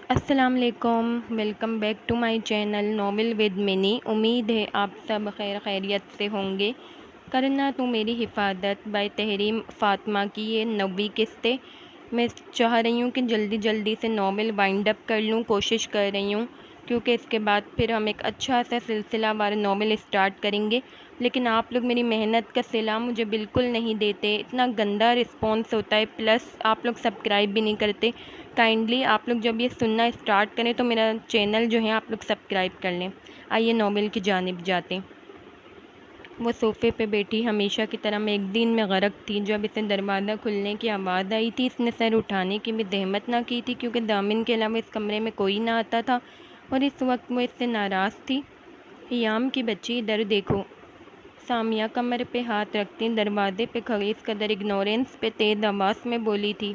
السلام علیکم، welcome back to my channel novel with منی۔ امید ہے آپ سب خیریت سے ہوں گے۔ کرنا تو میری حفاظت بائی تحریم فاطمہ کی یہ 9ویں قسط ہے۔ میں چاہ رہی ہوں کہ جلدی سے ناول وائنڈ اپ کر لوں، کوشش کر رہی ہوں کیونکہ اس کے بعد پھر ہم ایک اچھا سا سلسلہ وار ناول اسٹارٹ کریں گے، لیکن آپ لوگ میری محنت کا صلہ مجھے بالکل نہیں دیتے، اتنا گندا رسپانس ہوتا ہے، پلس آپ لوگ سبسکرائب بھی نہیں کرتے۔ کائنڈلی آپ لوگ جب یہ سننا اسٹارٹ کریں تو میرا چینل جو ہے آپ لوگ سبسکرائب کر لیں۔ آئیے ناول کی جانب جاتے ہیں۔ وہ صوفے پہ بیٹھی ہمیشہ کی طرح میں ایک دن میں غرق تھی جب اسے دروازہ کھلنے کی آواز آئی تھی۔ اس نے سر اٹھانے کی بھی زحمت نہ کی تھی کیونکہ دامن کے علاوہ اس کمرے میں کوئی نہ آتا تھا اور اس وقت وہ اس سے ناراض تھی۔ حیام کی بچی ادھر دیکھو، سامیہ کمر پہ ہاتھ رکھتی دروازے پہ کھڑی اس قدر اگنورینس پہ تیز آواز میں بولی تھی،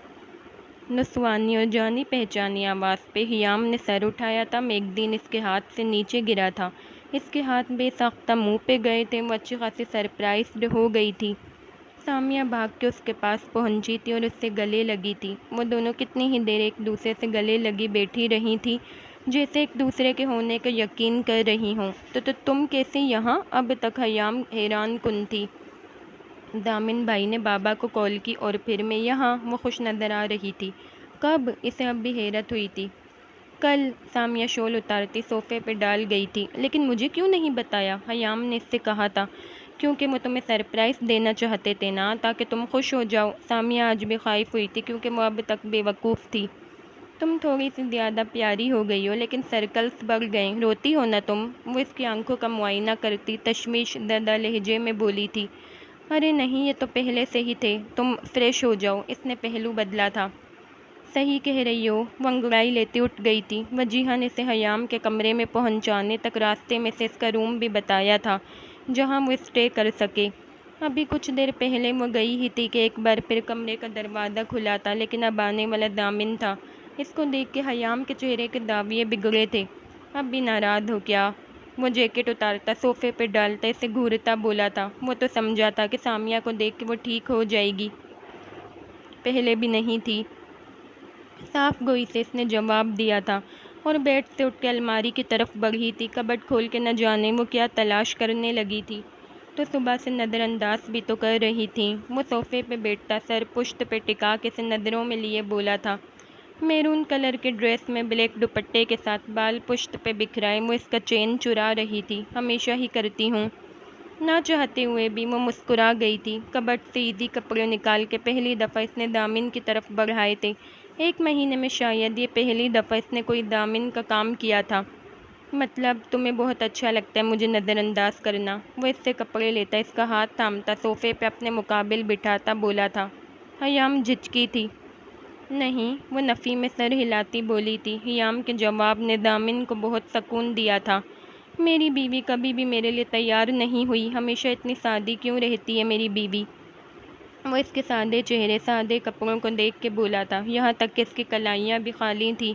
نسوانی اور جانی پہچانی آواز پہ۔ حیام نے سر اٹھایا تھا، ایک دن اس کے ہاتھ سے نیچے گرا تھا، اس کے ہاتھ بے ساختہ منہ پہ گئے تھے۔ وہ اچھی خاصی سرپرائزڈ ہو گئی تھی۔ سامیہ بھاگ کے اس کے پاس پہنچی تھی اور اس سے گلے لگی تھی۔ وہ دونوں کتنی ہی دیر ایک دوسرے سے گلے لگی بیٹھی رہی تھی، جیسے ایک دوسرے کے ہونے کا یقین کر رہی ہوں۔ تو تم کیسے یہاں؟ اب تک حیام حیران کن تھی۔ دامن بھائی نے بابا کو کال کی اور پھر میں یہاں۔ وہ خوش نظر آ رہی تھی۔ کب؟ اسے اب بھی حیرت ہوئی تھی۔ کل۔ سامیہ شال اتارتی صوفے پہ ڈال گئی تھی۔ لیکن مجھے کیوں نہیں بتایا؟ حیام نے اس سے کہا تھا۔ کیونکہ وہ تمہیں سرپرائز دینا چاہتے تھے نا، تاکہ تم خوش ہو جاؤ۔ سامیہ آج بھی خائف ہوئی تھی کیونکہ وہ اب تک بے وقوف تھی۔ تم تھوڑی سی زیادہ پیاری ہو گئی ہو، لیکن سرکلز بڑھ گئے، روتی ہو نا تم؟ وہ اس کی آنکھوں کا معائنہ کرتی تشویش زدہ لہجے میں بولی تھی۔ ارے نہیں، یہ تو پہلے سے ہی تھے، تم فریش ہو جاؤ۔ اس نے پہلو بدلا تھا۔ صحیح کہہ رہی ہو۔ وہ انگڑائی لیتی اٹھ گئی تھی۔ وجیہہ نے اسے حیام کے کمرے میں پہنچانے تک راستے میں سے اس کا روم بھی بتایا تھا جہاں وہ اسٹے کر سکے۔ ابھی کچھ دیر پہلے وہ گئی ہی تھی کہ ایک بار پھر کمرے کا دروازہ کھلا تھا، لیکن اب آنے والا دامن تھا۔ اس کو دیکھ کے حیام کے چہرے کے داویے بگڑے تھے۔ اب بھی ناراض ہو کیا؟ وہ جیکٹ اتارتا صوفے پہ ڈالتا اسے گھورتا بولا تھا۔ وہ تو سمجھا تھا کہ سامیہ کو دیکھ کے وہ ٹھیک ہو جائے گی، پہلے بھی نہیں تھی۔ صاف گوئی سے اس نے جواب دیا تھا اور بیڈ سے اٹھ کے الماری کی طرف بڑھی تھی۔ کبڈ کھول کے نہ جانے وہ کیا تلاش کرنے لگی تھی، تو صبح سے نظر انداز بھی تو کر رہی تھی۔ وہ صوفے پہ بیٹھتا سر پشت پہ ٹکا کے اسے نظروں میں لیے بولا تھا، میرون کلر کے ڈریس میں بلیک دوپٹے کے ساتھ بال پشت پہ بکھرائے وہ اس کا چین چرا رہی تھی۔ ہمیشہ ہی کرتی ہوں۔ نہ چاہتے ہوئے بھی وہ مسکرا گئی تھی۔ کبڈ سے ایزی کپڑے نکال کے پہلی دفعہ اس نے دامن کی طرف بڑھائے تھے۔ 1 مہینے میں شاید یہ پہلی دفعہ اس نے کوئی دامن کا کام کیا تھا۔ مطلب تمہیں بہت اچھا لگتا ہے مجھے نظر انداز کرنا؟ وہ اس سے کپڑے لیتا، اس کا ہاتھ تھامتا، صوفے پہ اپنے مقابل بٹھاتا بولا تھا۔ حیام جھچکی تھی۔ نہیں، وہ نفی میں سر ہلاتی بولی تھی۔ حیام کے جواب نے دامن کو بہت سکون دیا تھا۔ میری بیوی کبھی بھی میرے لیے تیار نہیں ہوئی، ہمیشہ اتنی سادی کیوں رہتی ہے میری بیوی؟ وہ اس کے سادے چہرے، سادے کپڑوں کو دیکھ کے بولا تھا، یہاں تک کہ اس کی کلائیاں بھی خالی تھیں۔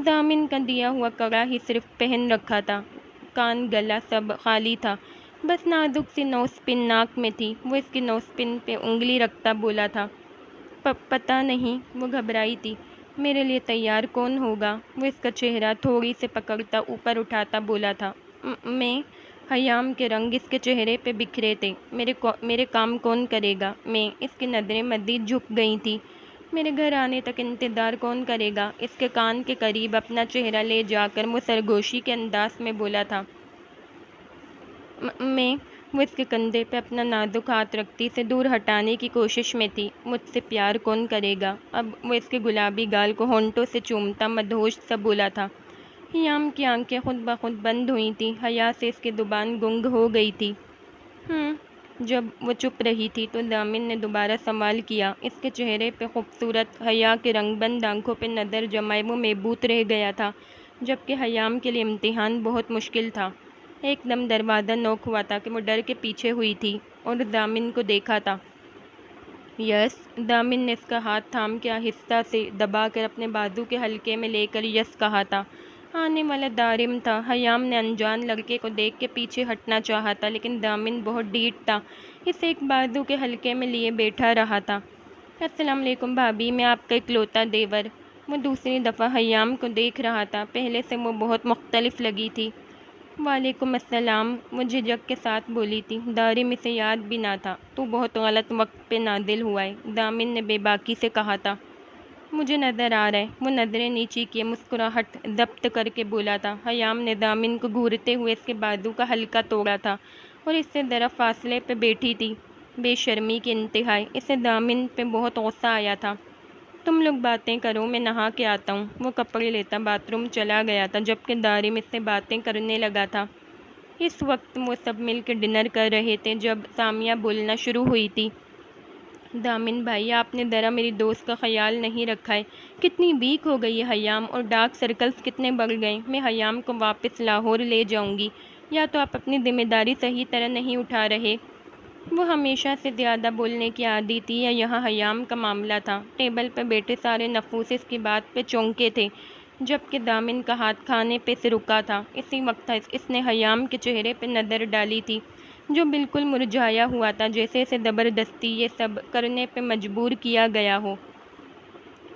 دامن کا دیا ہوا کڑا ہی صرف پہن رکھا تھا، کان گلا سب خالی تھا، بس نازک سی نوز پن ناک میں تھی۔ وہ اس کی نوز پن پہ انگلی رکھتا بولا تھا، پتہ نہیں۔ وہ گھبرائی تھی۔ میرے لیے تیار کون ہوگا؟ وہ اس کا چہرہ تھوڑی سے پکڑتا اوپر اٹھاتا بولا تھا، میں۔ حیام کے رنگ اس کے چہرے پہ بکھرے تھے۔ میرے کام کون کرے گا؟ میں۔ اس کی نظریں مزید جھک گئی تھیں۔ میرے گھر آنے تک انتظار کون کرے گا؟ اس کے کان کے قریب اپنا چہرہ لے جا کر وہ سرگوشی کے انداز میں بولا تھا، میں۔ وہ اس کے کندھے پہ اپنا نازک ہاتھ رکھتی اسے دور ہٹانے کی کوشش میں تھی۔ مجھ سے پیار کون کرے گا؟ اب وہ اس کے گلابی گال کو ہونٹوں سے چومتا مدہوش سا بولا تھا۔ حیام کی آنکھیں خود بخود بند ہوئی تھیں، حیا سے اس کی زبان گنگ ہو گئی تھی۔ جب وہ چپ رہی تھی تو دامن نے دوبارہ سوال کیا۔ اس کے چہرے پہ خوبصورت حیا کے رنگ بند آنکھوں پہ نظر جمائے وہ محبوط رہ گیا تھا، جبکہ حیام کے لیے امتحان بہت مشکل تھا۔ ایک دم دروازہ نوک ہوا تھا کہ وہ ڈر کے پیچھے ہوئی تھی اور دامن کو دیکھا تھا۔ یس۔ دامن نے اس کا ہاتھ تھام کے آہستہ سے دبا کر اپنے بازو کے حلقے میں لے کر یس کہا تھا۔ آنے والا دارم تھا۔ حیام نے انجان لڑکے کو دیکھ کے پیچھے ہٹنا چاہا تھا، لیکن دامن بہت ڈھیٹ تھا، اسے ایک بازو کے حلقے میں لیے بیٹھا رہا تھا۔ السلام علیکم بھابھی، میں آپ کا اکلوتا دیور۔ وہ دوسری دفعہ حیام کو دیکھ رہا تھا، پہلے سے وہ بہت مختلف لگی تھی۔ وعلیکم السلام، وہ جھجک کے ساتھ بولی تھی۔ دارم اسے یاد بھی نہ تھا۔ تو بہت غلط وقت پہ نازل ہوا ہے، دامن نے بے باکی سے کہا تھا۔ مجھے نظر آ رہا ہے، وہ نظریں نیچی کیے مسکراہٹ ضبط کر کے بولا تھا۔ حیام نے دامن کو گھورتے ہوئے اس کے بازو کا ہلکا توڑا تھا اور اس سے ذرا فاصلے پہ بیٹھی تھی، بے شرمی کی انتہائی۔ اسے دامن پہ بہت غصہ آیا تھا۔ تم لوگ باتیں کرو، میں نہا کے آتا ہوں۔ وہ کپڑے لیتا باتھ روم چلا گیا تھا، جبکہ دارم اس سے باتیں کرنے لگا تھا۔ اس وقت وہ سب مل کے ڈنر کر رہے تھے جب سامیہ بولنا شروع ہوئی تھی۔ دامن بھائی، آپ نے ذرا میری دوست کا خیال نہیں رکھا ہے۔ کتنی ویک ہو گئی ہے حیام، اور ڈارک سرکلز کتنے بڑھ گئے۔ میں حیام کو واپس لاہور لے جاؤں گی، یا تو آپ اپنی ذمہ داری صحیح طرح نہیں اٹھا رہے۔ وہ ہمیشہ سے زیادہ بولنے کی عادی تھی، یا یہاں حیام کا معاملہ تھا؟ ٹیبل پہ بیٹھے سارے نفوس اس کی بات پہ چونکے تھے، جبکہ دامن کا ہاتھ کھانے پہ سے رکا تھا۔ اسی وقت اس نے حیام کے چہرے پہ نظر ڈالی تھی، جو بالکل مرجھایا ہوا تھا، جیسے اسے زبردستی یہ سب کرنے پہ مجبور کیا گیا ہو۔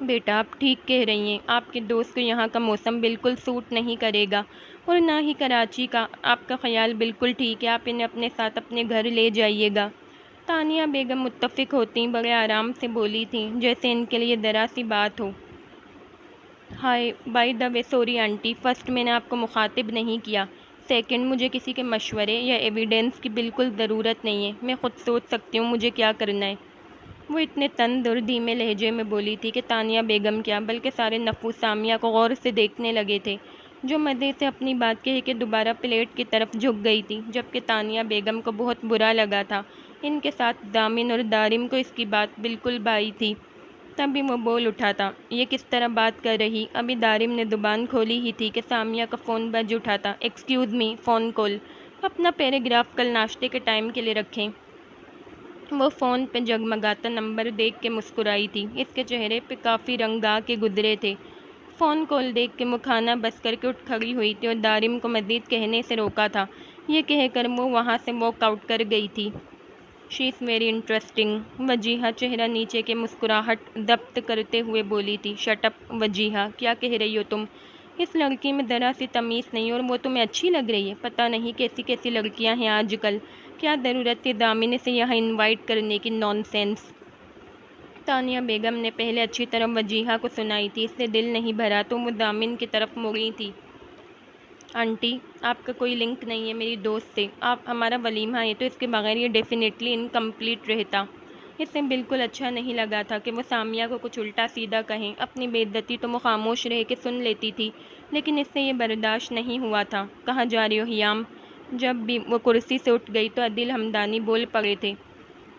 بیٹا، آپ ٹھیک کہہ رہی ہیں، آپ کے دوست کو یہاں کا موسم بالکل سوٹ نہیں کرے گا، اور نہ ہی کراچی کا۔ آپ کا خیال بالکل ٹھیک ہے، آپ انہیں اپنے ساتھ اپنے گھر لے جائیے گا۔ تانیہ بیگم متفق ہوتی بڑے آرام سے بولی تھیں، جیسے ان کے لیے ذرا سی بات ہو۔ Hi, bye the way sorry aunty, first میں نے آپ کو مخاطب نہیں کیا، سیکنڈ مجھے کسی کے مشورے یا ایویڈنس کی بالکل ضرورت نہیں ہے، میں خود سوچ سکتی ہوں مجھے کیا کرنا ہے۔ وہ اتنے تند اور دھیمے لہجے میں بولی تھی کہ تانیہ بیگم کیا بلکہ سارے نفوس سامیہ کو غور سے دیکھنے لگے تھے، جو مزے سے اپنی بات کہہ کے دوبارہ پلیٹ کی طرف جھک گئی تھی، جبکہ تانیہ بیگم کو بہت برا لگا تھا۔ ان کے ساتھ دامن اور دارم کو اس کی بات بالکل بھائی تھی۔ تبھی وہ بول اٹھا تھا، یہ کس طرح بات کر رہی؟ ابھی دارم نے زبان کھولی ہی تھی کہ سامیہ کا فون بج اٹھا تھا۔ Excuse me, phone call. اپنا پیراگراف کل ناشتے کے ٹائم کے لیے رکھیں۔ وہ فون پہ جگمگاتا نمبر دیکھ کے مسکرائی تھی، اس کے چہرے پہ کافی رنگ آ کے گزرے تھے۔ فون کال دیکھ کے وہ کھانا بس کر کے اٹھ کھڑی ہوئی تھی اور دارم کو مزید کہنے سے روکا تھا۔ یہ کہہ کر وہ وہاں سے واک آؤٹ کر گئی تھی۔ شی از ویری انٹرسٹنگ، وجیہہ چہرہ نیچے کے مسکراہٹ ضبط کرتے ہوئے بولی تھی۔ شٹ اپ وجیہہ، کیا کہہ رہی ہو تم؟ اس لڑکی میں ذرا سی تمیز نہیں، اور وہ تمہیں اچھی لگ رہی ہے؟ پتہ نہیں کیسی کیسی لڑکیاں ہیں آج کل، کیا ضرورت تھی دامن سے یہاں انوائٹ کرنے کی؟ نان سینس۔ تانیہ بیگم نے پہلے اچھی طرح وجیہہ کو سنائی تھی، اس سے دل نہیں بھرا تو وہ دامن کی طرف مڑی تھی۔ آنٹی، آپ کا کوئی لنک نہیں ہے میری دوست سے، آپ ہمارا ولیمہ ہے تو اس کے بغیر یہ ڈیفینیٹلی انکمپلیٹ رہتا۔ اسے بالکل اچھا نہیں لگا تھا کہ وہ سامیہ کو کچھ الٹا سیدھا کہیں، اپنی بے عزتی تو وہ خاموش رہ کے سن لیتی تھی، لیکن اس سے یہ برداشت نہیں ہوا تھا۔ کہاں جا رہی ہو حیام؟ جب بھی وہ کرسی سے اٹھ گئی تو عادل ہمدانی بول پڑے تھے،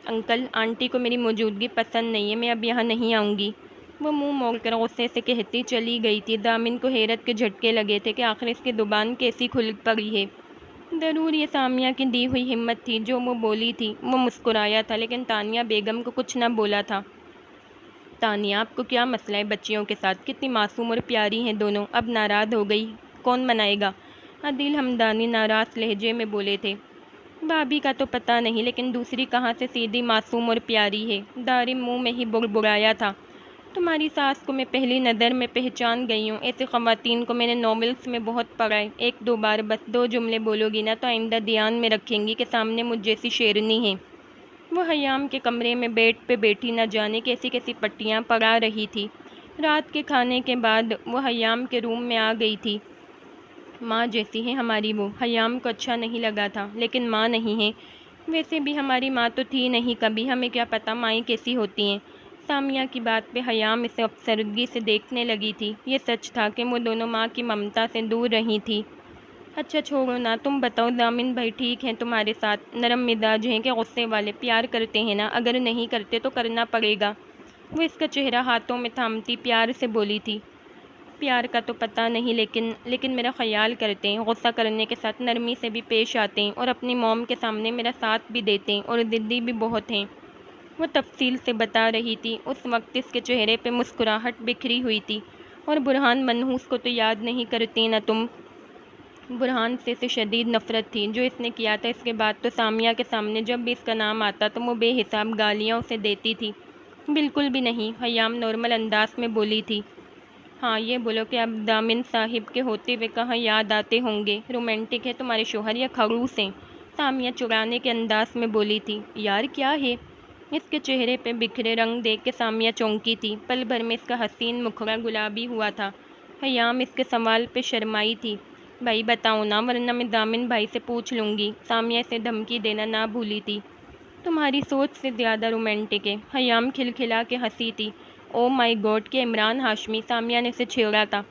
انکل، آنٹی کو میری موجودگی پسند نہیں ہے، میں اب یہاں نہیں آؤں گی۔ وہ منہ موڑ کر غصے سے کہتی چلی گئی تھی۔ دامن کو حیرت کے جھٹکے لگے تھے کہ آخر اس کی زبان کیسی کھل پڑی ہے۔ ضرور یہ سامیہ کی دی ہوئی ہمت تھی جو وہ بولی تھی۔ وہ مسکرایا تھا، لیکن تانیہ بیگم کو کچھ نہ بولا تھا۔ تانیہ، آپ کو کیا مسئلہ ہے بچیوں کے ساتھ؟ کتنی معصوم اور پیاری ہیں دونوں، اب ناراض ہو گئی؟ کون منائے گا؟ عادل ہمدانی ناراض لہجے میں بولے تھے۔ بھابھی کا تو پتہ نہیں، لیکن دوسری کہاں سے سیدھی معصوم اور پیاری ہے؟ دارم منہ میں ہی بڑبڑایا تھا۔ تمہاری ساس کو میں پہلی نظر میں پہچان گئی ہوں، ایسی خواتین کو میں نے ناولس میں بہت پڑھا ہے۔ ایک دو بار بس 2 جملے بولو گی نا تو آئندہ دھیان میں رکھیں گی کہ سامنے مجھ جیسی شیرنی ہے۔ وہ حیام کے کمرے میں بیڈ پہ بیٹھی نہ جانے کیسی کیسی پٹیاں پڑھا رہی تھی۔ رات کے کھانے کے بعد وہ حیام کے روم میں آ گئی تھی۔ ماں جیسی ہے ہماری وہ۔ حیام کو اچھا نہیں لگا تھا، لیکن ماں نہیں ہے۔ ویسے بھی ہماری ماں تو تھی نہیں کبھی، ہمیں کیا پتہ مائیں کیسی ہوتی ہیں۔ سامیہ کی بات پہ حیام اسے افسردگی سے دیکھنے لگی تھی۔ یہ سچ تھا کہ وہ دونوں ماں کی ممتا سے دور رہی تھی۔ اچھا چھوڑو نا، تم بتاؤ دامن بھائی ٹھیک ہیں تمہارے ساتھ؟ نرم مزاج ہیں کہ غصے والے؟ پیار کرتے ہیں نا؟ اگر نہیں کرتے تو کرنا پڑے گا۔ وہ اس کا چہرہ ہاتھوں میں تھامتی پیار سے بولی تھی۔ پیار کا تو پتہ نہیں، لیکن میرا خیال کرتے ہیں، غصہ کرنے کے ساتھ نرمی سے بھی پیش آتے ہیں، اور اپنی موم کے سامنے میرا ساتھ بھی دیتے ہیں، اور ضدی بھی بہت ہیں۔ وہ تفصیل سے بتا رہی تھی۔ اس وقت اس کے چہرے پہ مسکراہٹ بکھری ہوئی تھی۔ اور برہان منحوس کو تو یاد نہیں کرتی نا تم؟ برہان سے اسے شدید نفرت تھی، جو اس نے کیا تھا۔ اس کے بعد تو سامیہ کے سامنے جب بھی اس کا نام آتا تو وہ بے حساب گالیاں اسے دیتی تھی۔ بالکل بھی نہیں، حیام نارمل انداز میں بولی تھی۔ ہاں یہ بولو کہ اب دامن صاحب کے ہوتے ہوئے کہاں یاد آتے ہوں گے، رومانٹک ہے تمہارے شوہر یا خڑوس ہیں؟ سامیہ چڑانے کے انداز میں بولی تھی۔ یار کیا ہے؟ اس کے چہرے پہ بکھرے رنگ دیکھ کے سامیہ چونکی تھی، پل بھر میں اس کا حسین مکھڑا گلابی ہوا تھا۔ حیام اس کے سوال پہ شرمائی تھی۔ بھائی بتاؤ نا ورنہ میں دامن بھائی سے پوچھ لوں گی، سامیہ سے دھمکی دینا نہ بھولی تھی۔ تمہاری سوچ سے زیادہ رومانٹک ہے، حیام کھلکھلا کے ہنسی تھی۔ او مائی گاڈ کہ عمران ہاشمی، سامیہ نے اسے چھیڑا تھا۔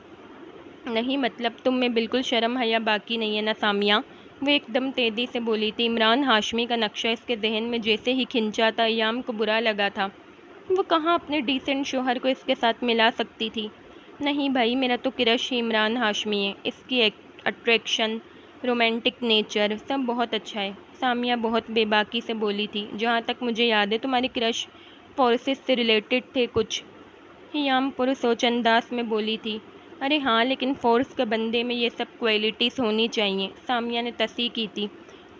نہیں مطلب تم میں بالکل شرم حیا باقی نہیں ہے نا سامیہ؟ وہ ایک دم تیزی سے بولی تھی۔ عمران ہاشمی کا نقشہ اس کے ذہن میں جیسے ہی کھنچا تھا، حیام کو برا لگا تھا۔ وہ کہاں اپنے ڈیسنٹ شوہر کو اس کے ساتھ ملا سکتی تھی؟ نہیں بھائی میرا تو کرش ہی عمران ہاشمی ہے، اس کی اٹریکشن، رومانٹک نیچر سب بہت اچھا ہے۔ سامیہ بہت بے باکی سے بولی تھی۔ جہاں تک مجھے یاد ہے تمہارے کرش فورسز سے ریلیٹڈ تھے کچھ؟ حیام پرسوچ انداز میں بولی تھی۔ ارے ہاں لیکن فورس کے بندے میں یہ سب کوالٹیز ہونی چاہیے، سامیہ نے تصحیح کی تھی۔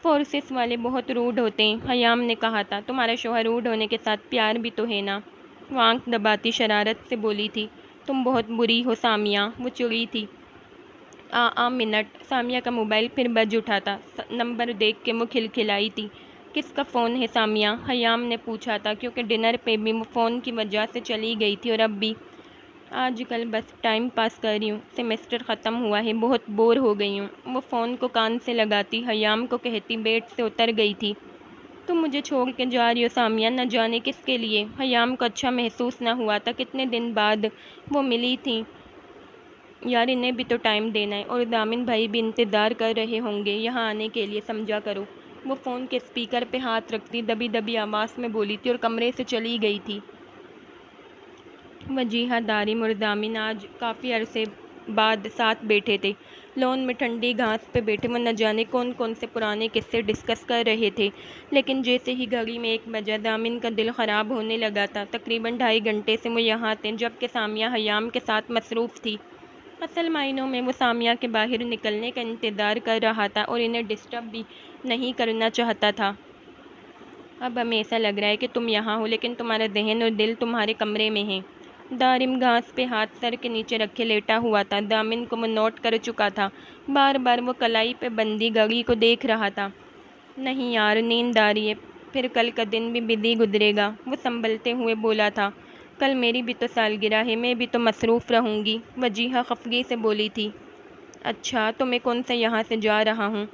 فورسز والے بہت روڈ ہوتے ہیں، حیام نے کہا تھا۔ تمہارا شوہر روڈ ہونے کے ساتھ پیار بھی تو ہے نا؟ وہ آنکھ دباتی شرارت سے بولی تھی۔ تم بہت بری ہو سامیہ، وہ چڑی تھی۔ منٹ، سامیہ کا موبائل پھر بج اٹھا تھا۔ نمبر دیکھ کے وہ کھلکھلائی تھی۔ کس کا فون ہے سامیہ؟ حیام نے پوچھا تھا، کیونکہ ڈنر پہ بھی وہ فون کی وجہ سے چلی گئی تھی اور اب بھی۔ آج کل بس ٹائم پاس کر رہی ہوں، سیمسٹر ختم ہوا ہے، بہت بور ہو گئی ہوں۔ وہ فون کو کان سے لگاتی حیام کو کہتی بیڈ سے اتر گئی تھی۔ تم مجھے چھوڑ کے جا رہی ہو سامیہ، نہ جانے کس کے لیے؟ حیام کو اچھا محسوس نہ ہوا تھا، کتنے دن بعد وہ ملی تھیں۔ یار انہیں بھی تو ٹائم دینا ہے، اور دامن بھائی بھی انتظار کر رہے ہوں گے یہاں آنے کے لیے، سمجھا کرو۔ وہ فون کے اسپیکر پہ ہاتھ رکھتی دبی دبی آواز میں بولی تھی اور کمرے سے چلی گئی تھی۔ وجیہہ، دارم اور دامن آج کافی عرصے بعد ساتھ بیٹھے تھے۔ لون میں ٹھنڈی گھاس پہ بیٹھے وہ نہ جانے کون کون سے پرانے قصے ڈسکس کر رہے تھے، لیکن جیسے ہی گھڑی میں 1 بجا دامن کا دل خراب ہونے لگا تھا۔ تقریباً 2.5 گھنٹے سے وہ یہاں تھے، جبکہ سامیہ حیام کے ساتھ مصروف تھی۔ اصل معنوں میں وہ سامیہ کے باہر نکلنے کا انتظار کر رہا تھا اور انہیں ڈسٹرب بھی نہیں کرنا چاہتا تھا۔ اب ہمیں ایسا لگ رہا ہے کہ تم یہاں ہو، لیکن تمہارا ذہن اور دل تمہارے کمرے میں ہیں۔ دارم گھاس پہ ہاتھ سر کے نیچے رکھے لیٹا ہوا تھا۔ دامن کو وہ نوٹ کر چکا تھا، بار بار وہ کلائی پہ بندھی گھڑی کو دیکھ رہا تھا۔ نہیں یار نیند آ رہی ہے، پھر کل کا دن بھی بزی گزرے گا، وہ سنبھلتے ہوئے بولا تھا۔ کل میری بھی تو سالگرہ ہے، میں بھی تو مصروف رہوں گی، وجیہہ خفگی سے بولی تھی۔ اچھا تو میں کون سا یہاں سے جا رہا ہوں؟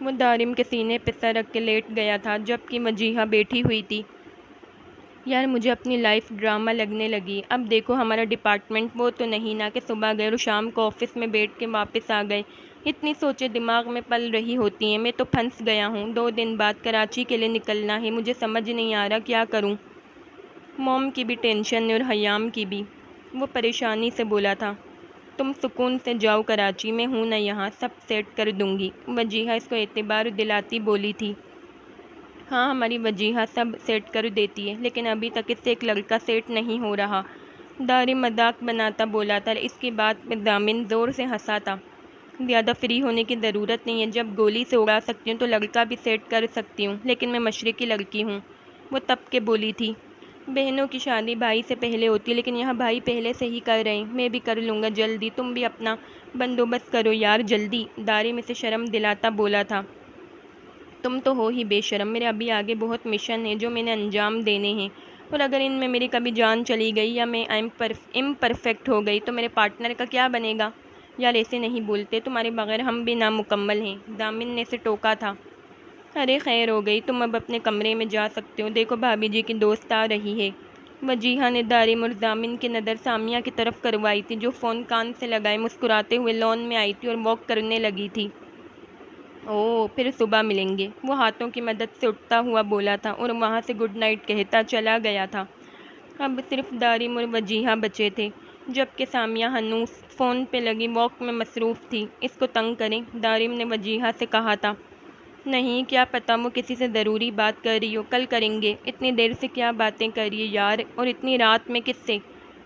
وہ دارم کے سینے پہ سر رکھ کے لیٹ گیا تھا، جبکہ وجیہہ بیٹھی ہوئی تھی۔ یار مجھے اپنی لائف ڈرامہ لگنے لگی۔ اب دیکھو ہمارا ڈپارٹمنٹ وہ تو نہیں نا کہ صبح گئے اور شام کو آفس میں بیٹھ کے واپس آ گئے۔ اتنی سوچیں دماغ میں پل رہی ہوتی ہیں، میں تو پھنس گیا ہوں۔ 2 دن بعد کراچی کے لیے نکلنا ہے، مجھے سمجھ نہیں آ رہا کیا کروں۔ موم کی بھی ٹینشن ہے اور حیام کی بھی، وہ پریشانی سے بولا تھا۔ تم سکون سے جاؤ کراچی، میں ہوں نا یہاں، سب سیٹ کر دوں گی، وجیہہ اس کو اعتبار دلاتی بولی تھی۔ ہاں ہماری وجیہہ سب سیٹ کر دیتی ہے، لیکن ابھی تک اس سے ایک لڑکا سیٹ نہیں ہو رہا، دارم مذاق بناتا بولا تھا۔ اس کی بات پہ دامن زور سے ہنسا تھا۔ زیادہ فری ہونے کی ضرورت نہیں ہے، جب گولی سے اڑا سکتی ہوں تو لڑکا بھی سیٹ کر سکتی ہوں، لیکن میں مشرقی لڑکی ہوں، وہ تب کے بولی تھی۔ بہنوں کی شادی بھائی سے پہلے ہوتی ہے، لیکن یہاں بھائی پہلے سے ہی کر رہے ہیں، میں بھی کر لوں گا جلدی، تم بھی اپنا بندوبست کرو یار جلدی، دارم اسے شرم دلاتا بولا تھا۔ تم تو ہو ہی بے شرم، میرے ابھی آگے بہت مشن ہیں جو میں نے انجام دینے ہیں، اور اگر ان میں میری کبھی جان چلی گئی یا میں امپرفیکٹ ہو گئی تو میرے پارٹنر کا کیا بنے گا؟ یار ایسے نہیں بولتے، تمہارے بغیر ہم بھی نامکمل ہیں، دامن نے اسے ٹوکا تھا۔ ارے خیر ہو گئی، تم اب اپنے کمرے میں جا سکتے ہو، دیکھو بھابھی جی کی دوست آ رہی ہے۔ وجیہہ نے دارم اور دامن کی نظر سامیہ کی طرف کروائی تھی، جو فون کان سے لگائے مسکراتے ہوئے لون میں آئی تھی اور واک کرنے لگی تھی۔ پھر صبح ملیں گے، وہ ہاتھوں کی مدد سے اٹھتا ہوا بولا تھا اور وہاں سے گڈ نائٹ کہتا چلا گیا تھا۔ اب صرف دارم اور وجیہہ بچے تھے، جبکہ سامیہ ہنوز فون پہ لگی واک میں مصروف تھی۔ اس کو تنگ کریں، دارم نے وجیہہ سے کہا تھا۔ نہیں کیا پتہ وہ کسی سے ضروری بات کر رہی ہو، کل کریں گے، اتنی دیر سے کیا باتیں کر رہی ہے یار، اور اتنی رات میں کس سے؟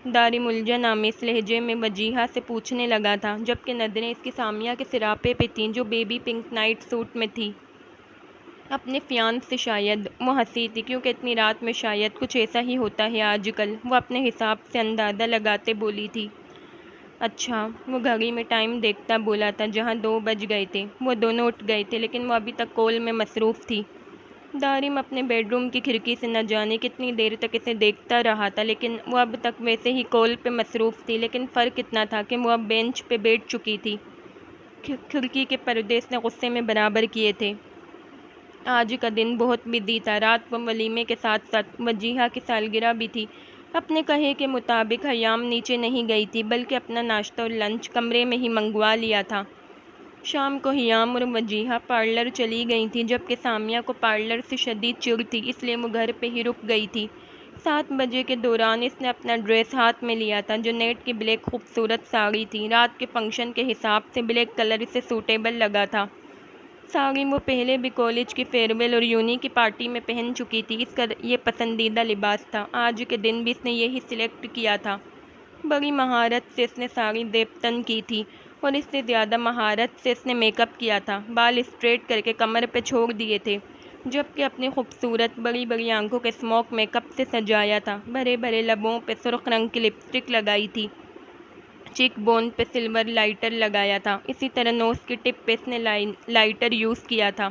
دارم الجھن آمیز لہجے میں وجیہہ سے پوچھنے لگا تھا، جبکہ نظریں اس کی سامیہ کے سراپے پہ تھیں جو بیبی پنک نائٹ سوٹ میں تھی۔ اپنے فیانس سے شاید وہ ہنسی تھی، کیونکہ اتنی رات میں شاید کچھ ایسا ہی ہوتا ہے آج کل۔ وہ اپنے حساب سے اندازہ لگاتے بولی تھی۔ اچھا، وہ گھڑی میں ٹائم دیکھتا بولا تھا۔ جہاں 2 بج گئے تھے وہ دونوں اٹھ گئے تھے، لیکن وہ ابھی تک کال میں مصروف تھی۔ دارم اپنے بیڈ روم کی کھڑکی سے نہ جانے کتنی دیر تک اسے دیکھتا رہا تھا، لیکن وہ اب تک ویسے ہی کال پہ مصروف تھی۔ لیکن فرق اتنا تھا کہ وہ اب بینچ پہ بیٹھ چکی تھی۔ کھڑکی کے پردے اس نے غصے میں برابر کیے تھے۔ آج کا دن بہت بزی تھا۔ رات کو ولیمے کے ساتھ ساتھ وجیہہ کی سالگرہ بھی تھی۔ اپنے کہے کے مطابق حیام نیچے نہیں گئی تھی، بلکہ اپنا ناشتہ اور لنچ کمرے میں ہی منگوا لیا تھا۔ شام کو حیام اور وجیہہ پارلر چلی گئی تھیں، جبکہ سامیہ کو پارلر سے شدید چڑ تھی، اس لیے وہ گھر پہ ہی رک گئی تھی۔ 7 بجے کے دوران اس نے اپنا ڈریس ہاتھ میں لیا تھا، جو نیٹ کی بلیک خوبصورت ساڑی تھی۔ رات کے فنکشن کے حساب سے بلیک کلر اسے سوٹیبل لگا تھا۔ ساڑی وہ پہلے بھی کالج کی فیئر ویل اور یونی کی پارٹی میں پہن چکی تھی۔ اس کا یہ پسندیدہ لباس تھا۔ آج کے دن بھی اس نے یہی سلیکٹ کیا تھا۔ بڑی مہارت سے اس نے ساڑی زیب تن کی تھی، اور اس سے زیادہ مہارت سے اس نے میک اپ کیا تھا۔ بال اسٹریٹ کر کے کمر پہ چھوڑ دیے تھے، جبکہ اپنی خوبصورت بڑی بڑی آنکھوں کے اسموک میک اپ سے سجایا تھا۔ بھرے بھرے لبوں پہ سرخ رنگ کی لپسٹک لگائی تھی، چیک بون پہ سلور لائٹر لگایا تھا، اسی طرح نوز کی ٹپ پہ اس نے لائٹر یوز کیا تھا۔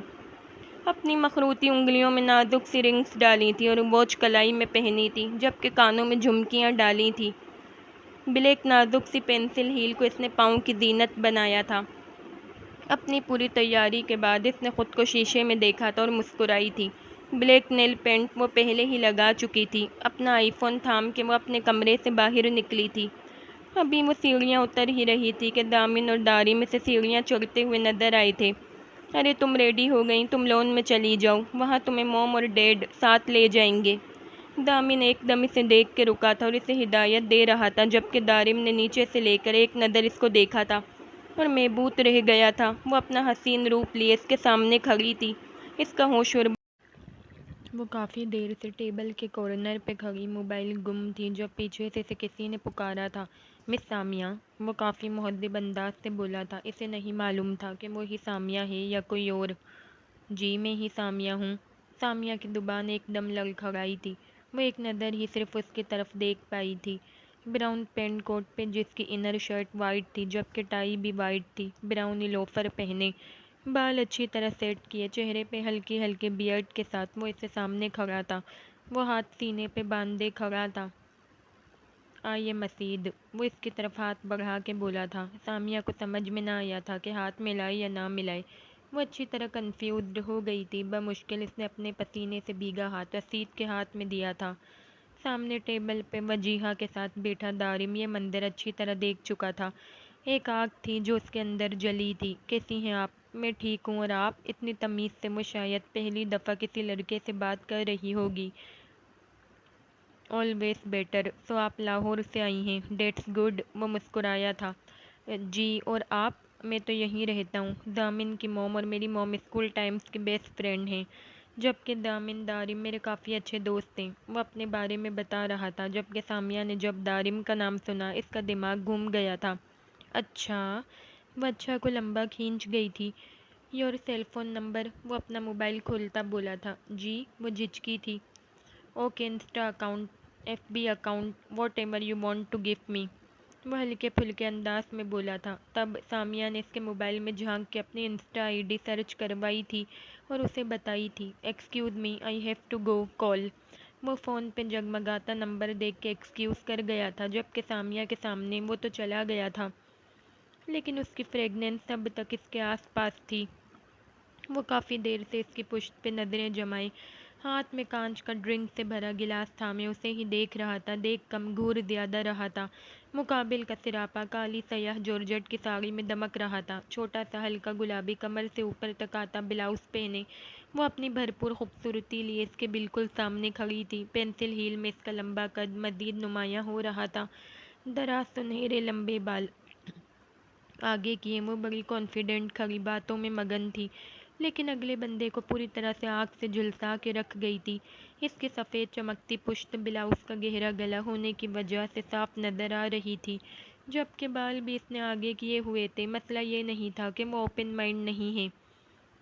اپنی مخروطی انگلیوں میں نازک سی رنگز ڈالی تھی اور واچ کلائی میں پہنی تھی، جبکہ کانوں میں جھمکیاں ڈالی تھی۔ بلیک نازک سی پینسل ہیل کو اس نے پاؤں کی زینت بنایا تھا۔ اپنی پوری تیاری کے بعد اس نے خود کو شیشے میں دیکھا تھا اور مسکرائی تھی۔ بلیک نیل پینٹ وہ پہلے ہی لگا چکی تھی۔ اپنا آئی فون تھام کے وہ اپنے کمرے سے باہر نکلی تھی۔ ابھی وہ سیڑھیاں اتر ہی رہی تھی کہ دامن اور دارم اسے سیڑھیاں چڑھتے ہوئے نظر آئے تھے۔ ارے تم ریڈی ہو گئیں، تم لون میں چلی جاؤ، وہاں تمہیں موم اور ڈیڈ ساتھ لے جائیں گے۔ دامن ایک دم اسے دیکھ کے رکا تھا اور اسے ہدایت دے رہا تھا، جبکہ دارم نے نیچے سے لے کر ایک نظر اس کو دیکھا تھا اور محبوط رہ گیا تھا۔ وہ اپنا حسین روپ لیے اس کے سامنے کھڑی تھی۔ اس کا ہوش اڑ وہ کافی دیر سے ٹیبل کے کارنر پہ کھڑی موبائل گم تھی، جب پیچھے سے اسے کسی نے پکارا تھا۔ مس سامیہ، وہ کافی مہذب انداز سے بولا تھا۔ اسے نہیں معلوم تھا کہ وہی سامیہ ہے یا کوئی اور۔ جی میں ہی سامیہ ہوں۔ سامیہ کی زبان ایک دم لڑکھڑائی تھی۔ وہ ایک نظر ہی صرف اس کی طرف دیکھ پائی تھی، براؤن پینٹ کوٹ پہ جس کی انر شرٹ وائٹ تھی، جبکہ ٹائی بھی وائٹ تھی، براؤن لوفر پہنے، بال اچھی طرح سیٹ کیے، چہرے پہ ہلکی ہلکی بیئرڈ کے ساتھ وہ اس سے سامنے کھڑا تھا۔ وہ ہاتھ سینے پہ باندھے کھڑا تھا۔ آئیے مسید، وہ اس کی طرف ہاتھ بڑھا کے بولا تھا۔ سامیہ کو سمجھ میں نہ آیا تھا کہ ہاتھ ملائے یا نہ ملائے۔ وہ اچھی طرح کنفیوزڈ ہو گئی تھی۔ بمشکل اس نے اپنے پسینے سے بھیگا ہاتھ رسید کے ہاتھ میں دیا تھا۔ سامنے ٹیبل پہ وجیہہ کے ساتھ بیٹھا دارم یہ منظر اچھی طرح دیکھ چکا تھا۔ ایک آگ تھی جو اس کے اندر جلی تھی۔ کیسی ہیں آپ؟ میں ٹھیک ہوں، اور آپ؟ اتنی تمیز سے وہ شاید پہلی دفعہ کسی لڑکے سے بات کر رہی ہوگی۔ Always better. سو آپ لاہور سے آئی ہیں؟ That's good. وہ مسکرایا تھا۔ جی، اور آپ؟ میں تو یہیں رہتا ہوں۔ دامن کی موم اور میری موم اسکول ٹائمز کی بیسٹ فرینڈ ہیں، جبکہ دارم میرے کافی اچھے دوست ہیں۔ وہ اپنے بارے میں بتا رہا تھا، جبکہ سامیہ نے جب دارم کا نام سنا اس کا دماغ گھوم گیا تھا۔ اچھا، وہ اچھا کو لمبا کھینچ گئی تھی۔ Your cell phone number? وہ اپنا موبائل کھولتا بولا تھا۔ جی، وہ جھجکی تھی۔ Okay, insta account, F B account, whatever you want to give me, وہ ہلکے پھلکے انداز میں بولا تھا۔ تب سامیہ نے اس کے موبائل میں جھانک کے اپنی انسٹا آئی ڈی سرچ کروائی تھی اور اسے بتائی تھی۔ Excuse me, I have to go call. وہ فون پہ جگمگاتا نمبر دیکھ کے ایکسکیوز کر گیا تھا، جبکہ سامیہ کے سامنے وہ تو چلا گیا تھا، لیکن اس کی فریگننس اب تک اس کے آس پاس تھی۔ وہ کافی دیر سے اس کی پشت پہ نظریں جمائے، ہاتھ میں کانچ کا ڈرنک سے بھرا گلاس تھامے اسے ہی دیکھ رہا تھا۔ دیکھ کم گھور زیادہ رہا تھا۔ مقابل کا سراپا کالی سیاہ جارجٹ کی ساڑی میں دمک رہا تھا۔ چھوٹا سا ہلکا گلابی کمر سے اوپر تک آتا بلاؤز پہنے وہ اپنی بھرپور خوبصورتی لیے اس کے بالکل سامنے کھڑی تھی۔ پینسل ہیل میں اس کا لمبا قد مزید نمایاں ہو رہا تھا، دراز سنہرے لمبے بال آگے کیے وہ بڑی کانفیڈنٹ کھڑی باتوں میں مگن تھی، لیکن اگلے بندے کو پوری طرح سے آنکھ سے جھلسا کے رکھ گئی تھی۔ اس کی سفید چمکتی پشت بلاؤز کا گہرا گلا ہونے کی وجہ سے صاف نظر آ رہی تھی، جبکہ بال بھی اس نے آگے کیے ہوئے تھے۔ مسئلہ یہ نہیں تھا کہ وہ اوپن مائنڈ نہیں ہے،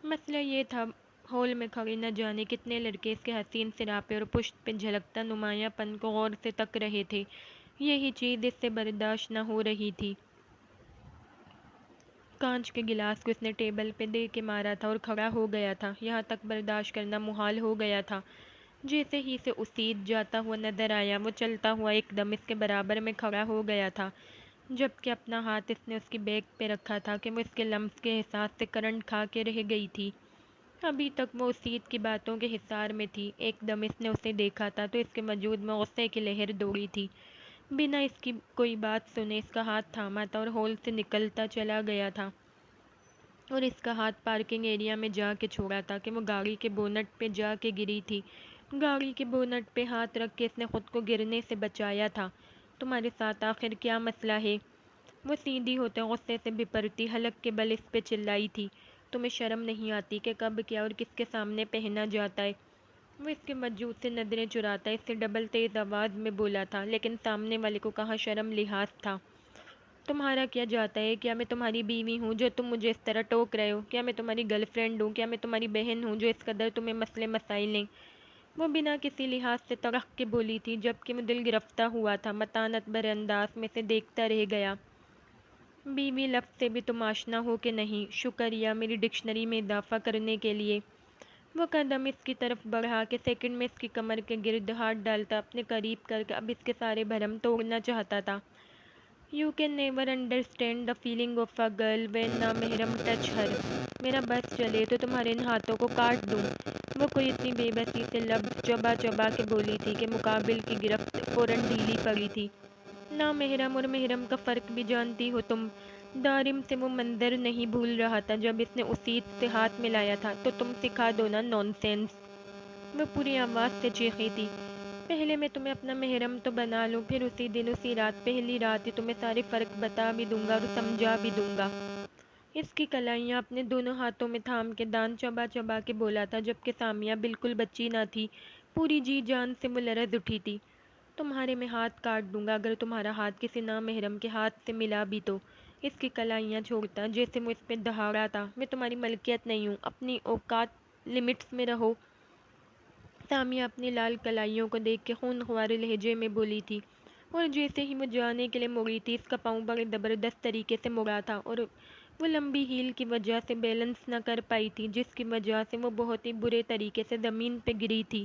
مسئلہ یہ تھا ہال میں کھڑے نہ جانے کتنے لڑکے اس کے حسین سراپے اور پشت پہ جھلکتا نمایاں پن کو غور سے تک رہے تھے۔ یہی چیز اس سے برداشت نہ ہو رہی تھی۔ کانچ کے گلاس کو اس نے ٹیبل پہ دے کے مارا تھا اور کھڑا ہو گیا تھا۔ یہاں تک برداشت کرنا محال ہو گیا تھا۔ جیسے ہی اسے اسید جاتا ہوا نظر آیا، وہ چلتا ہوا ایک دم اس کے برابر میں کھڑا ہو گیا تھا، جبکہ اپنا ہاتھ اس نے اس کی بیک پہ رکھا تھا کہ وہ اس کے لمس کے احساس سے کرنٹ کھا کے رہ گئی تھی۔ ابھی تک وہ اسید کی باتوں کے حصار میں تھی، ایک دم اس نے اسے دیکھا تھا تو اس کے وجود میں غصے کی لہر دوڑی تھی۔ بنا اس کی کوئی بات سنے اس کا ہاتھ تھاما تھا اور ہال سے نکلتا چلا گیا تھا، اور اس کا ہاتھ پارکنگ ایریا میں جا کے چھوڑا تھا کہ وہ گاڑی کے بونٹ پہ جا کے گری تھی۔ گاڑی کے بونٹ پہ ہاتھ رکھ کے اس نے خود کو گرنے سے بچایا تھا۔ تمہارے ساتھ آخر کیا مسئلہ ہے؟ وہ سیدھی ہوتے غصے سے بپرتی حلق کے بل اس پہ چلائی تھی۔ تمہیں شرم نہیں آتی کہ کب کیا اور کس کے سامنے پہنا جاتا ہے؟ وہ اس کے وجود سے نظریں چراتا اس سے ڈبل تیز آواز میں بولا تھا، لیکن سامنے والے کو کہاں شرم لحاظ تھا۔ تمہارا کیا جاتا ہے؟ کیا میں تمہاری بیوی ہوں جو تم مجھے اس طرح ٹوک رہے ہو؟ کیا میں تمہاری گرل فرینڈ ہوں؟ کیا میں تمہاری بہن ہوں جو اس قدر تمہیں مسئلے مسائل ہیں؟ وہ بنا کسی لحاظ سے تڑق کے بولی تھی، جبکہ وہ دل گرفتہ ہوا تھا۔ متانت بھرے انداز میں سے دیکھتا رہ گیا۔ بیوی لفظ سے بھی تم آشنا ہو کہ نہیں؟ شکریہ میری ڈکشنری میں اضافہ کرنے کے لیے۔ وہ قدم اس کی طرف بڑھا کے سیکنڈ میں اس کی کمر کے گرد ہاتھ ڈالتا اپنے قریب کر کے اب اس کے سارے بھرم توڑنا چاہتا تھا۔ You can never understand the feeling of a girl when نامحرم ٹچ ہر۔ میرا بس چلے تو تمہارے ان ہاتھوں کو کاٹ دوں۔ وہ کوئی اتنی بے بسی سے لب چبا چبا کے بولی تھی کہ مقابل کی گرفت فوراً ڈھیلی پڑی تھی۔ نامحرم اور محرم کا فرق بھی جانتی ہو تم؟ دارم سے وہ منظر نہیں بھول رہا تھا جب اس نے اسید سے ہاتھ ملایا تھا۔ تو تم سکھا دو نا نون سینس۔ وہ پوری آواز سے چیخی تھی۔ پہلے میں تمہیں اپنا محرم تو بنا لوں، پھر اسی دن اسی رات پہلی رات ہی تمہیں سارے فرق بتا بھی دوں گا اور سمجھا بھی دوں گا۔ اس کی کلائیاں اپنے دونوں ہاتھوں میں تھام کے دان چبا چبا کے بولا تھا، جبکہ سامیہ بالکل بچی نہ تھی، پوری جی جان سے وہ لرز اٹھی تھی۔ تمہارے میں ہاتھ کاٹ دوں گا اگر تمہارا ہاتھ کسی نامحرم کے ہاتھ سے ملا بھی تو۔ اس کی کلائیاں چھوڑتا جیسے وہ اس پہ دہاڑا تھا۔ میں تمہاری ملکیت نہیں ہوں، اپنی اوقات لمٹس میں رہو۔ سامیہ اپنی لال کلائیوں کو دیکھ کے خونخوار لہجے میں بولی تھی، اور جیسے ہی وہ جانے کے لیے مڑی تھی اس کا پاؤں بڑے زبردست طریقے سے مڑا تھا اور وہ لمبی ہیل کی وجہ سے بیلنس نہ کر پائی تھی، جس کی وجہ سے وہ بہت ہی برے طریقے سے زمین پہ گری تھی۔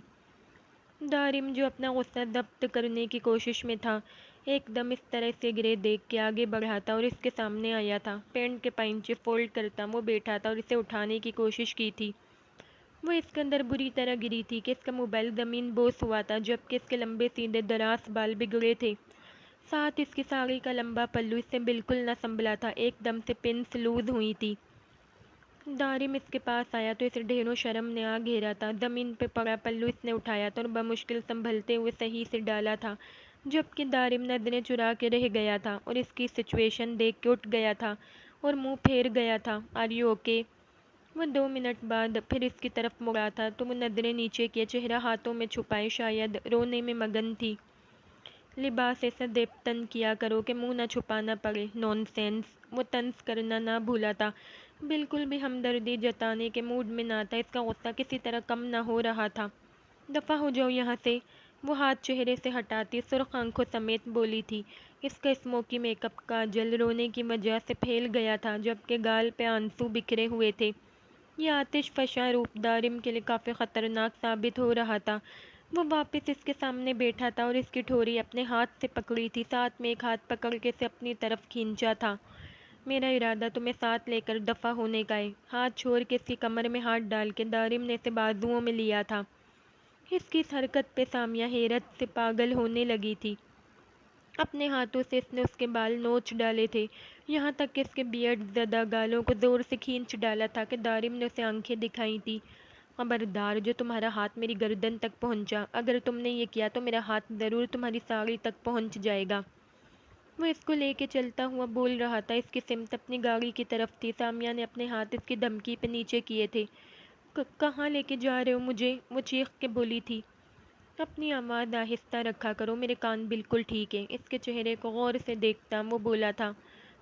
دارم جو اپنا غصہ ضبط کرنے کی کوشش میں تھا، ایک دم اس طرح سے گرے دیکھ کے آگے بڑھا تھا اور اس کے سامنے آیا تھا۔ پینٹ کے پائنچے فولڈ کرتا وہ بیٹھا تھا اور اسے اٹھانے کی کوشش کی تھی۔ وہ اس کے اندر بری طرح گری تھی کہ اس کا موبائل زمین بوس ہوا تھا، جبکہ اس کے لمبے سیدھے دراز بال بگڑے تھے۔ ساتھ اس کی ساڑی کا لمبا پلو اس سے بالکل نہ سنبھلا تھا، ایک دم سے پنس لوز ہوئی تھی۔ دارم اس کے پاس آیا تو اسے ڈھیروں شرم نے آ گھیرا تھا۔ زمین پہ پڑا پلو اس نے اٹھایا تھا اور بمشکل سنبھلتے ہوئے صحیح سے ڈالا تھا، جبکہ دارم نظریں چرا کے رہ گیا تھا اور اس کی سچویشن دیکھ کے اٹھ گیا تھا اور منہ پھیر گیا تھا۔ Are you okay? وہ 2 منٹ بعد پھر اس کی طرف مڑا تھا تو وہ نظریں نیچے کیے، چہرہ ہاتھوں میں چھپائے شاید رونے میں مگن تھی۔ لباس ایسا دیپتن کیا کرو کہ منہ نہ چھپانا پڑے۔ نون سینس۔ وہ طنز کرنا نہ بھولا تھا، بالکل بھی ہمدردی جتانے کے موڈ میں نہ تھا۔ اس کا غصہ کسی طرح کم نہ ہو رہا تھا۔ دفع ہو جاؤ یہاں سے۔ وہ ہاتھ چہرے سے ہٹاتی سرخ آنکھوں سمیت بولی تھی۔ اس کا اسموکی میک اپ کاجل رونے کی وجہ سے پھیل گیا تھا، جبکہ گال پہ آنسو بکھرے ہوئے تھے۔ یہ آتش فشاں روپ دارم کے لیے کافی خطرناک ثابت ہو رہا تھا۔ وہ واپس اس کے سامنے بیٹھا تھا اور اس کی ٹھوری اپنے ہاتھ سے پکڑی تھی، ساتھ میں ایک ہاتھ پکڑ کے اسے اپنی طرف کھینچا تھا۔ میرا ارادہ تمہیں ساتھ لے کر دفع ہونے کا ہے۔ ہاتھ چھوڑ کے اس کی کمر میں ہاتھ ڈال کے دارم نے اسے بازوؤں میں لیا تھا۔ اس کی اس حرکت پہ سامیہ حیرت سے پاگل ہونے لگی تھی۔ اپنے ہاتھوں سے اس نے اس کے بال نوچ ڈالے تھے، یہاں تک کہ اس کے بیئرڈ زدہ گالوں کو زور سے کھینچ ڈالا تھا کہ دارم نے اسے آنکھیں دکھائی تھی۔ خبردار جو تمہارا ہاتھ میری گردن تک پہنچا، اگر تم نے یہ کیا تو میرا ہاتھ ضرور تمہاری ساڑی تک پہنچ جائے گا۔ وہ اس کو لے کے چلتا ہوا بول رہا تھا، اس کی سمت اپنی گاڑی کی طرف تھی۔ سامیہ نے اپنے ہاتھ اس کی دھمکی پہ نیچے کیے تھے۔ کہاں لے کے جا رہے ہو مجھے؟ وہ چیخ کے بولی تھی۔ اپنی آواز آہستہ رکھا کرو، میرے کان بالکل ٹھیک ہے۔ اس کے چہرے کو غور سے دیکھتا وہ بولا تھا،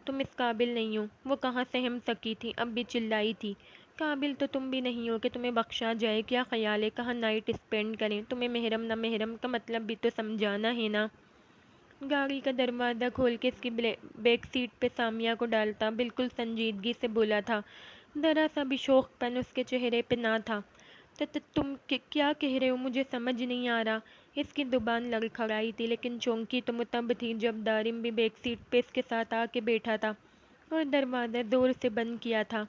تم اس قابل نہیں ہو۔ وہ کہاں سہم سکی تھی، اب بھی چلائی تھی، قابل تو تم بھی نہیں ہو کہ تمہیں بخشا جائے، کیا خیال ہے کہاں نائٹ اسپینڈ کریں؟ تمہیں محرم نہ محرم کا مطلب بھی تو سمجھانا ہے نا۔ گاڑی کا دروازہ کھول کے اس کی بیک سیٹ پہ سامیہ کو ڈالتا بالکل سنجیدگی سے بولا تھا، ذرا سا بھی شوق پن اس کے چہرے پہ نہ تھا۔ تم کیا کہہ رہے ہو؟ مجھے سمجھ نہیں آ رہا۔ اس کی زبان لڑکھڑائی تھی، لیکن چونکی تو تب تھی جب دارم بھی بیک سیٹ پہ اس کے ساتھ آ کے بیٹھا تھا اور دروازہ زور سے بند کیا تھا۔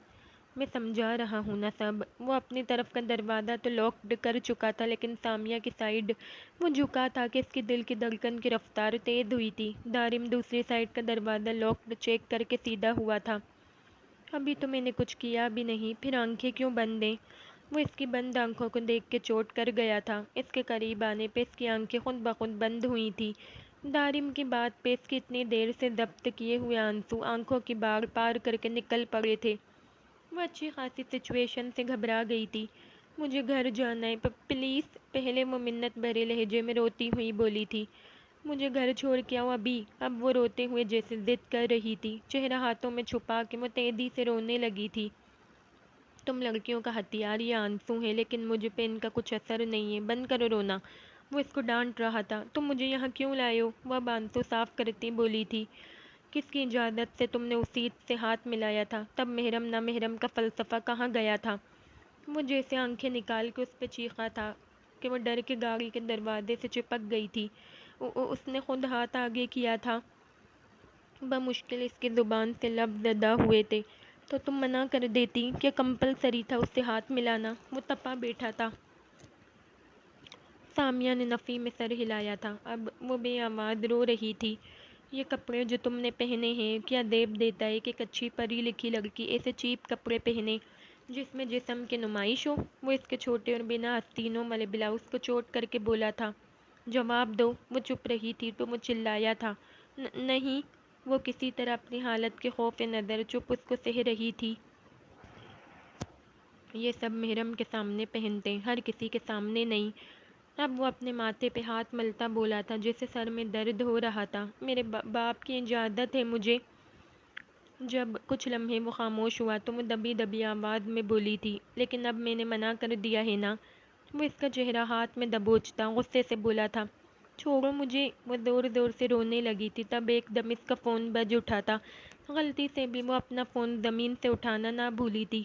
میں سمجھا رہا ہوں نا سب۔ وہ اپنی طرف کا دروازہ تو لاکڈ کر چکا تھا، لیکن سامیہ کی سائیڈ وہ جھکا تھا کہ اس کی دل کی دھڑکن کی رفتار تیز ہوئی تھی۔ دارم دوسری سائیڈ کا دروازہ لاکڈ چیک کر کے سیدھا ہوا تھا۔ ابھی تو میں نے کچھ کیا بھی نہیں، پھر آنکھیں کیوں بند ہیں؟ وہ اس کی بند آنکھوں کو دیکھ کے چوٹ کر گیا تھا۔ اس کے قریب آنے پہ اس کی آنکھیں خود بخود بند ہوئی تھی۔ دارم کی بات پہ اس کی اتنی دیر سے ضبط کیے ہوئے آنسو آنکھوں کی باڑ پار کر کے نکل پڑے تھے۔ وہ اچھی خاصی سچویشن سے گھبرا گئی تھی۔ مجھے گھر جانا ہے پلیز، پہلے وہ منت بھرے لہجے میں روتی ہوئی بولی تھی۔ مجھے گھر چھوڑ کے آؤ ابھی۔ اب وہ روتے ہوئے جیسے ضد کر رہی تھی۔ چہرہ ہاتھوں میں چھپا کے وہ تیزی سے رونے لگی تھی۔ تم لڑکیوں کا ہتھیار یہ آنسو ہے، لیکن مجھ پہ ان کا کچھ اثر نہیں ہے، بند کرو رونا۔ وہ اس کو ڈانٹ رہا تھا۔ تم مجھے یہاں کیوں لائے ہو؟ وہ اب آنسو صاف کرتی بولی تھی۔ کس کی اجازت سے تم نے اس عید سے ہاتھ ملایا تھا؟ تب محرم نہ محرم کا فلسفہ کہاں گیا تھا؟ وہ جیسے آنکھیں نکال کے اس پہ چیخا تھا کہ وہ ڈر کے گاڑی کے دروازے سے چپک گئی تھی۔ اس نے خود ہاتھ آگے کیا تھا۔ بمشکل اس کی زبان سے لفظ ادا ہوئے تھے۔ تو تم منع کر دیتی کہ کمپلسری تھا اس سے ہاتھ ملانا؟ وہ تپا بیٹھا تھا۔ سامیہ نے نفی میں سر ہلایا تھا۔ اب وہ بے آواز رو رہی تھی۔ یہ کپڑے جو تم نے پہنے ہیں، کیا زیب دیتا ہے کہ ایک اچھی پڑھی لکھی لڑکی ایسے چیپ کپڑے پہنے جس میں جسم کی نمائش ہو؟ وہ اس کے چھوٹے اور بنا آستینوں والے بلاؤز کو چوٹ کر کے بولا تھا۔ جواب دو۔ وہ چپ رہی تھی تو وہ چلایا تھا۔ نہیں۔ وہ کسی طرح اپنی حالت کے خوف نظر چپ اس کو سہ رہی تھی۔ یہ سب محرم کے سامنے پہنتے، ہر کسی کے سامنے نہیں۔ اب وہ اپنے ماتھے پہ ہاتھ ملتا بولا تھا جیسے سر میں درد ہو رہا تھا۔ میرے باپ کی اجازت ہے مجھے۔ جب کچھ لمحے وہ خاموش ہوا تو وہ دبی دبی آواز میں بولی تھی، لیکن اب میں نے منع کر دیا ہے نا۔ وہ اس کا چہرہ ہاتھ میں دبوچتا غصے سے بولا تھا۔ چھوڑو مجھے۔ وہ زور زور سے رونے لگی تھی، تب ایک دم اس کا فون بج اٹھا تھا۔ غلطی سے بھی وہ اپنا فون زمین سے اٹھانا نہ بھولی تھی۔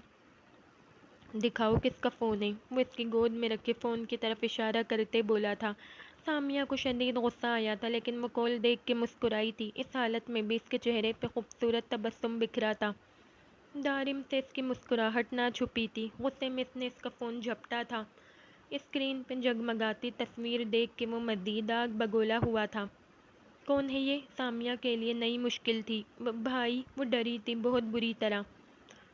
دکھاؤ کس کا فون ہے؟ وہ اس کی گود میں رکھے فون کی طرف اشارہ کرتے بولا تھا۔ سامیہ کو شدید غصہ آیا تھا، لیکن وہ کال دیکھ کے مسکرائی تھی۔ اس حالت میں بھی اس کے چہرے پہ خوبصورت تبسم بکھرا تھا۔ دارم سے اس کی مسکراہٹ نہ چھپی تھی۔ غصے میں اس نے اس کا فون جھپٹا تھا۔ اسکرین پہ جگمگاتی تصویر دیکھ کے وہ مزید آگ بگولا ہوا تھا۔ کون ہے یہ؟ سامیہ کے لیے نئی مشکل تھی۔ بھائی۔ وہ ڈری تھی بہت بری طرح۔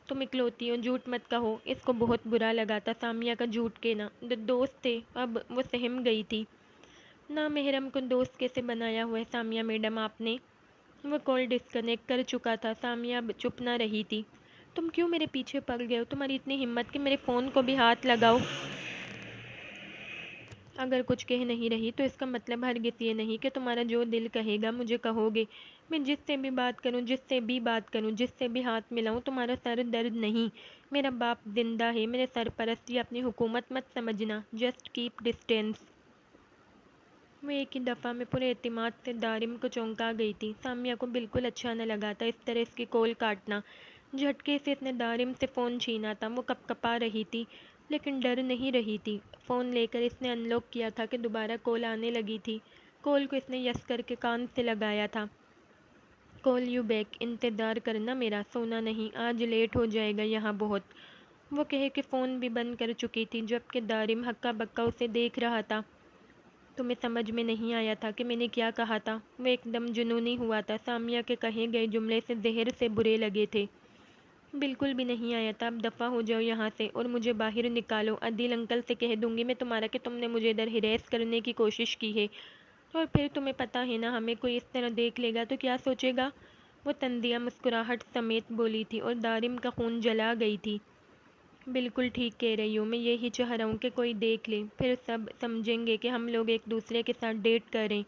تم اکلوتی ہو، جھوٹ مت کہو۔ اس کو بہت برا لگا تھا سامیہ کا جھوٹ کہنا۔ دوست تھے۔ اب وہ سہم گئی تھی۔ نا محرم کو دوست کیسے بنایا ہوا ہے سامیہ میڈم آپ نے؟ وہ کال ڈسکنیکٹ کر چکا تھا۔ سامیہ اب چپ نہ رہی تھی۔ تم کیوں میرے پیچھے پڑ گئے ہو؟ تمہاری اتنی ہمت کہ میرے فون کو بھی ہاتھ لگاؤ۔ اگر کچھ کہہ نہیں رہی تو اس کا مطلب ہرگز یہ نہیں کہ تمہارا جو دل کہے گا مجھے کہو گے۔ میں جس سے بھی بات کروں، جس سے بھی ہاتھ ملاؤں، تمہارا سر درد نہیں۔ میرا باپ زندہ ہے۔ میرے سرپرست یا اپنی حکومت مت سمجھنا۔ Just keep distance. وہ ایک ہی دفعہ میں پورے اعتماد سے دارم کو چونکا گئی تھی۔ سامیہ کو بالکل اچھا نہ لگا تھا اس طرح اس کی کال کاٹنا۔ جھٹکے سے اس نے دارم سے فون چھینا تھا۔ وہ کپ کپا رہی تھی، لیکن ڈر نہیں رہی تھی۔ فون لے کر اس نے ان لاک کیا تھا کہ دوبارہ کال آنے لگی تھی۔ کال کو اس نے یس کر کے کان سے لگایا تھا۔ Call you back. انتظار کرنا میرا، سونا نہیں، آج لیٹ ہو جائے گا یہاں بہت۔ وہ کہے کہ فون بھی بند کر چکی تھی، جبکہ دارم ہکا بکا اسے دیکھ رہا تھا۔ تمہیں سمجھ میں نہیں آیا تھا کہ میں نے کیا کہا تھا؟ وہ ایک دم جنونی ہوا تھا۔ سامیہ کے کہے گئے جملے سے زہر سے برے لگے تھے۔ بالکل بھی نہیں آیا تھا۔ اب دفع ہو جاؤ یہاں سے اور مجھے باہر نکالو۔ عادل انکل سے کہہ دوں گی میں تمہارا کہ تم نے مجھے ادھر ہریس کرنے کی کوشش کی ہے، اور پھر تمہیں پتہ ہے نا ہمیں کوئی اس طرح دیکھ لے گا تو کیا سوچے گا؟ وہ طنزیہ مسکراہٹ سمیت بولی تھی اور دارم کا خون جلا گئی تھی۔ بالکل ٹھیک کہہ رہی ہوں، میں یہی چاہ رہا ہوں کہ کوئی دیکھ لے، پھر سب سمجھیں گے کہ ہم لوگ ایک دوسرے کے ساتھ ڈیٹ کر رہے ہیں۔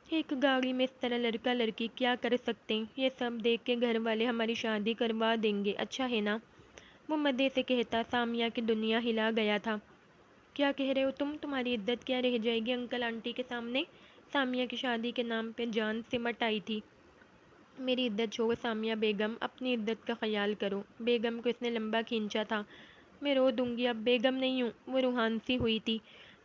ایک گاڑی میں اس طرح لڑکا لڑکی کیا کر سکتے ہیں؟ یہ سب دیکھ کے گھر والے ہماری شادی کروا دیں گے، اچھا ہے نا؟ وہ مدے سے کہتا سامیہ کی دنیا ہلا گیا تھا۔ کیا کہہ رہے ہو تم؟ تمہاری عزت کیا رہ جائے گی انکل آنٹی کے سامنے؟ سامیہ کی شادی کے نام پہ جان سمٹ آئی تھی۔ میری عزت چھوڑو سامیہ بیگم، اپنی عزت کا خیال کرو۔ بیگم کو اس نے لمبا کھینچا تھا۔ میں رو دوں گی، اب بیگم نہیں ہوں۔ وہ روحان سی ہوئی تھی۔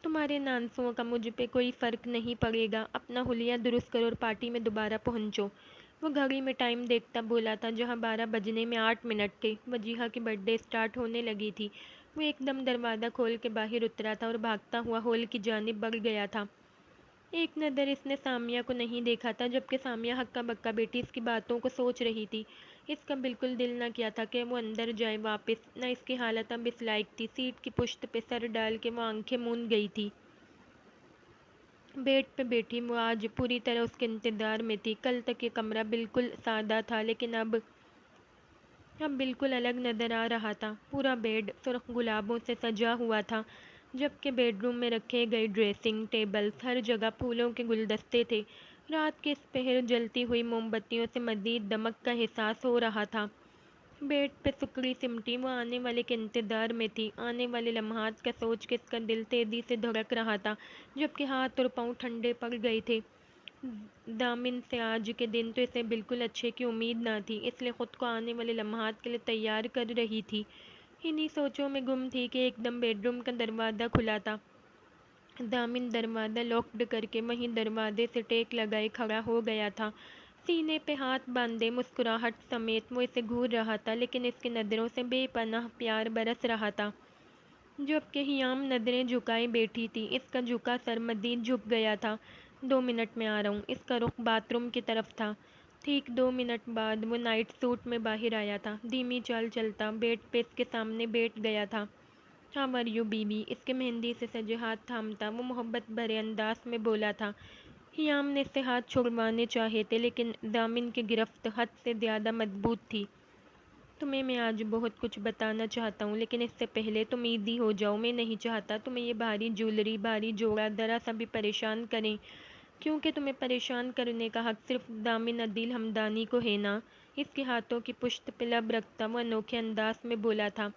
تمہارے نانسوؤں کا مجھ پہ کوئی فرق نہیں پڑے گا، اپنا حلیہ درست کرو اور پارٹی میں دوبارہ پہنچو۔ وہ گھڑی میں ٹائم دیکھتا بولا تھا، جہاں 12 بجنے میں 8 منٹ تھے۔ وجیہہ کی برتھ ڈے اسٹارٹ ہونے لگی تھی۔ وہ ایک دم دروازہ کھول کے باہر اترا تھا اور بھاگتا ہوا ہال کی جانب بڑھ گیا تھا۔ ایک نظر اس نے سامیہ کو نہیں دیکھا تھا، جبکہ سامیہ ہکا بکا بیٹی اس کی باتوں کو سوچ رہی تھی۔ اس کا بالکل دل نہ کیا تھا کہ وہ اندر جائے واپس، نہ اس کی حالت اب اس لائق تھی۔ سیٹ کی پشت پہ سر ڈال کے وہ آنکھیں موند گئی تھی۔ بیڈ پہ بیٹھی وہ آج پوری طرح اس کے انتظار میں تھی۔ کل تک یہ کمرہ بالکل سادہ تھا، لیکن اب بالکل الگ نظر آ رہا تھا۔ پورا بیڈ سرخ گلابوں سے سجا ہوا تھا، جبکہ بیڈ روم میں رکھے گئے ڈریسنگ ٹیبلز، ہر جگہ پھولوں کے گلدستے تھے۔ رات کے اس پہر جلتی ہوئی موم بتیوں سے مزید دمک کا احساس ہو رہا تھا۔ بیڈ پہ سکڑی سمٹی وہ آنے والے کے انتظار میں تھی، آنے والے لمحات کا سوچ کے اس کا دل تیزی سے دھڑک رہا تھا، جبکہ ہاتھ اور پاؤں ٹھنڈے پڑ گئے تھے۔ دامن سے آج کے دن تو اسے بالکل اچھے کی امید نہ تھی، اس لیے خود کو آنے والے لمحات کے لیے تیار کر رہی تھی۔ انہی سوچوں میں گم تھی کہ ایک دم بیڈ روم کا دروازہ کھلا تھا۔ دامن دروازہ لاکڈ کر کے وہیں دروازے سے ٹیک لگائے کھڑا ہو گیا تھا، سینے پہ ہاتھ باندھے، مسکراہٹ سمیت وہ اسے گھور رہا تھا، لیکن اس کی نظروں سے بے پناہ پیار برس رہا تھا۔ جبکہ حیام نظریں جھکائے بیٹھی تھی، اس کا جھکا سر مزید جھک گیا تھا۔ 2 منٹ میں آ رہا ہوں۔ اس کا رخ باتھ روم کی طرف تھا۔ ٹھیک 2 منٹ بعد وہ نائٹ سوٹ میں باہر آیا تھا، دھیمی چال چلتا، بیڈ پہ اس کے سامنے بیٹھ گیا تھا۔ How are you baby? اس کے مہندی سے سجے ہاتھ تھامتا وہ محبت بھرے انداز میں بولا تھا۔ حیام نے اس سے ہاتھ چھڑوانے چاہے تھے، لیکن دامن کی گرفت حد سے زیادہ مضبوط تھی۔ تمہیں میں آج بہت کچھ بتانا چاہتا ہوں، لیکن اس سے پہلے تم ایزی ہو جاؤ۔ میں نہیں چاہتا تمہیں یہ بھاری جولری، بھاری جوڑا ذرا سا بھی پریشان کریں، کیونکہ تمہیں پریشان کرنے کا حق صرف دامن عدیل ہمدانی کو ہے نا؟ اس کے ہاتھوں کی پشت پہ لب رکھتا وہ انوکھے انداز میں بولا تھا۔